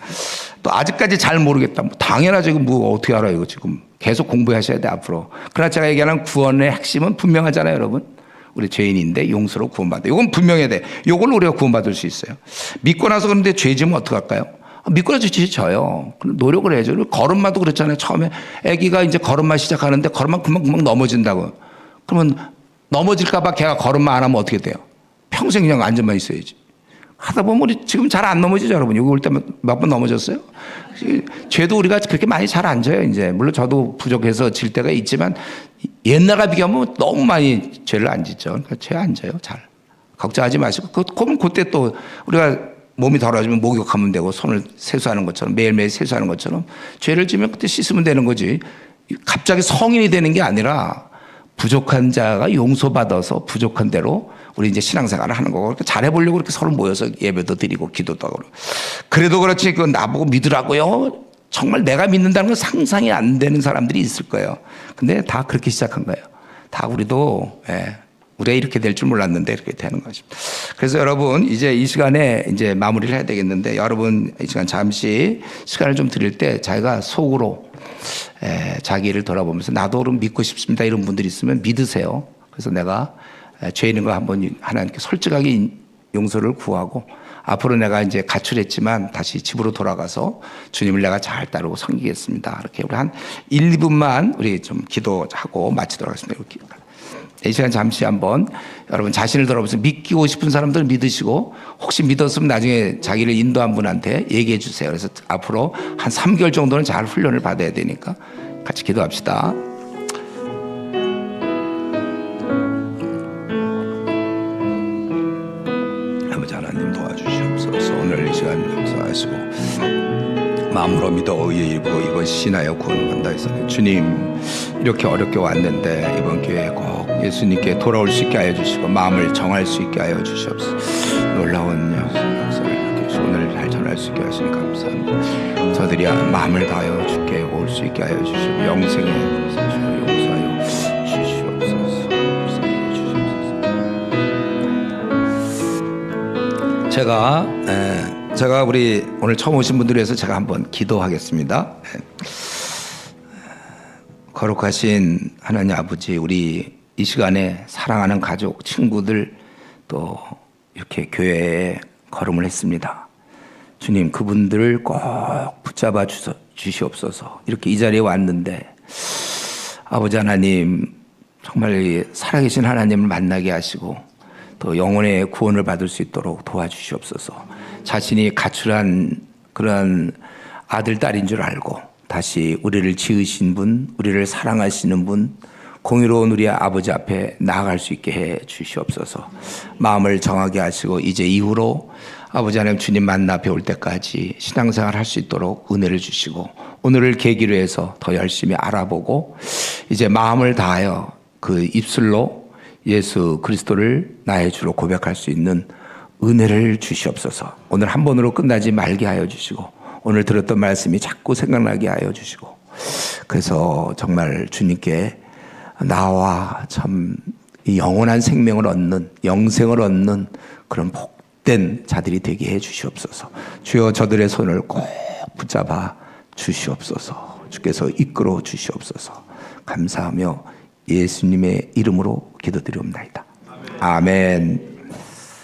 또 아직까지 잘 모르겠다. 당연하죠. 이거 뭐 어떻게 알아요, 이거 지금. 계속 공부하셔야 돼, 앞으로. 그러나 제가 얘기하는 구원의 핵심은 분명하잖아요, 여러분. 우리 죄인인데 용서로 구원받아. 이건 분명해야 돼. 이걸 우리가 구원받을 수 있어요. 믿고 나서 그런데 죄 지으면 어떡할까요? 믿고 나서 죄 져요. 노력을 해야죠. 걸음마도 그렇잖아요. 처음에 아기가 이제 걸음마 시작하는데 걸음마 금방 넘어진다고. 그러면 넘어질까봐 걔가 걸음마 안 하면 어떻게 돼요? 평생 그냥 앉아만 있어야지. 하다 보면 우리 지금 잘 안 넘어지죠, 여러분. 여기 올 때 몇 번 넘어졌어요? 죄도 우리가 그렇게 많이 잘 안 져요, 이제. 물론 저도 부족해서 질 때가 있지만 옛날과 비교하면 너무 많이 죄를 안 짓죠. 그러니까 죄 안 져요, 잘. 걱정하지 마시고. 그러면 그때 또 우리가 몸이 더러워지면 목욕하면 되고 손을 세수하는 것처럼 매일매일 세수하는 것처럼 죄를 지면 그때 씻으면 되는 거지. 갑자기 성인이 되는 게 아니라 부족한 자가 용서받아서 부족한 대로 우리 이제 신앙생활을 하는 거고 잘해보려고 이렇게 서로 모여서 예배도 드리고 기도도 하고. 그래도 그렇지 그건 나보고 믿으라고요? 정말 내가 믿는다는 건 상상이 안 되는 사람들이 있을 거예요. 근데 다 그렇게 시작한 거예요. 다 우리도 우리가 이렇게 될 줄 몰랐는데 이렇게 되는 것입니다. 그래서 여러분 이제 이 시간에 이제 마무리를 해야 되겠는데 여러분 이 시간 잠시 시간을 좀 드릴 때 자기가 속으로 자기를 돌아보면서 나도 그럼 믿고 싶습니다 이런 분들이 있으면 믿으세요. 그래서 내가 죄 있는 거 한번 하나님께 솔직하게 용서를 구하고 앞으로 내가 이제 가출했지만 다시 집으로 돌아가서 주님을 내가 잘 따르고 섬기겠습니다. 이렇게 우리 한 1, 2분만 우리 좀 기도하고 마치도록 하겠습니다. 이 시간 잠시 한번 여러분 자신을 돌아보면서 믿기고 싶은 사람들은 믿으시고 혹시 믿었으면 나중에 자기를 인도한 분한테 얘기해 주세요. 그래서 앞으로 한 3개월 정도는 잘 훈련을 받아야 되니까 같이 기도합시다. 아버지 하나님 도와주시옵소서. 오늘 이 시간 용서하시고 마음으로 믿어 의에 이르고 이번 신하여 구원을 받다 해서 주님 이렇게 어렵게 왔는데 이번 기회에 꼭 예수님께 돌아올 수 있게 하여 주시고 마음을 정할 수 있게 하여 주시옵소서. 놀라운 역사를 이렇게 오늘 잘 전할 수 있게 하시니 감사합니다. 저들이 마음을 다하여 주께 올 수 있게 하여 주시고 영생에 용서하여 주시옵소서. 제가 우리 오늘 처음 오신 분들 위해서 제가 한번 기도하겠습니다. 거룩하신 하나님 아버지, 우리 이 시간에 사랑하는 가족, 친구들 또 이렇게 교회에 걸음을 했습니다. 주님, 그분들을 꼭 붙잡아 주시옵소서. 이렇게 이 자리에 왔는데 아버지 하나님, 정말 살아계신 하나님을 만나게 하시고 또 영혼의 구원을 받을 수 있도록 도와주시옵소서. 자신이 가출한 그런 아들, 딸인 줄 알고 다시 우리를 지으신 분, 우리를 사랑하시는 분, 공의로운 우리 아버지 앞에 나아갈 수 있게 해 주시옵소서. 마음을 정하게 하시고 이제 이후로 아버지 하나님 주님 만나 배울 때까지 신앙생활 할 수 있도록 은혜를 주시고 오늘을 계기로 해서 더 열심히 알아보고 이제 마음을 다하여 그 입술로 예수 그리스도를 나의 주로 고백할 수 있는 은혜를 주시옵소서. 오늘 한 번으로 끝나지 말게 하여 주시고 오늘 들었던 말씀이 자꾸 생각나게 하여 주시고 그래서 정말 주님께 나와 참 영원한 생명을 얻는 영생을 얻는 그런 복된 자들이 되게 해 주시옵소서. 주여 저들의 손을 꼭 붙잡아 주시옵소서. 주께서 이끌어 주시옵소서. 감사하며 예수님의 이름으로 기도드리옵나이다. 아멘.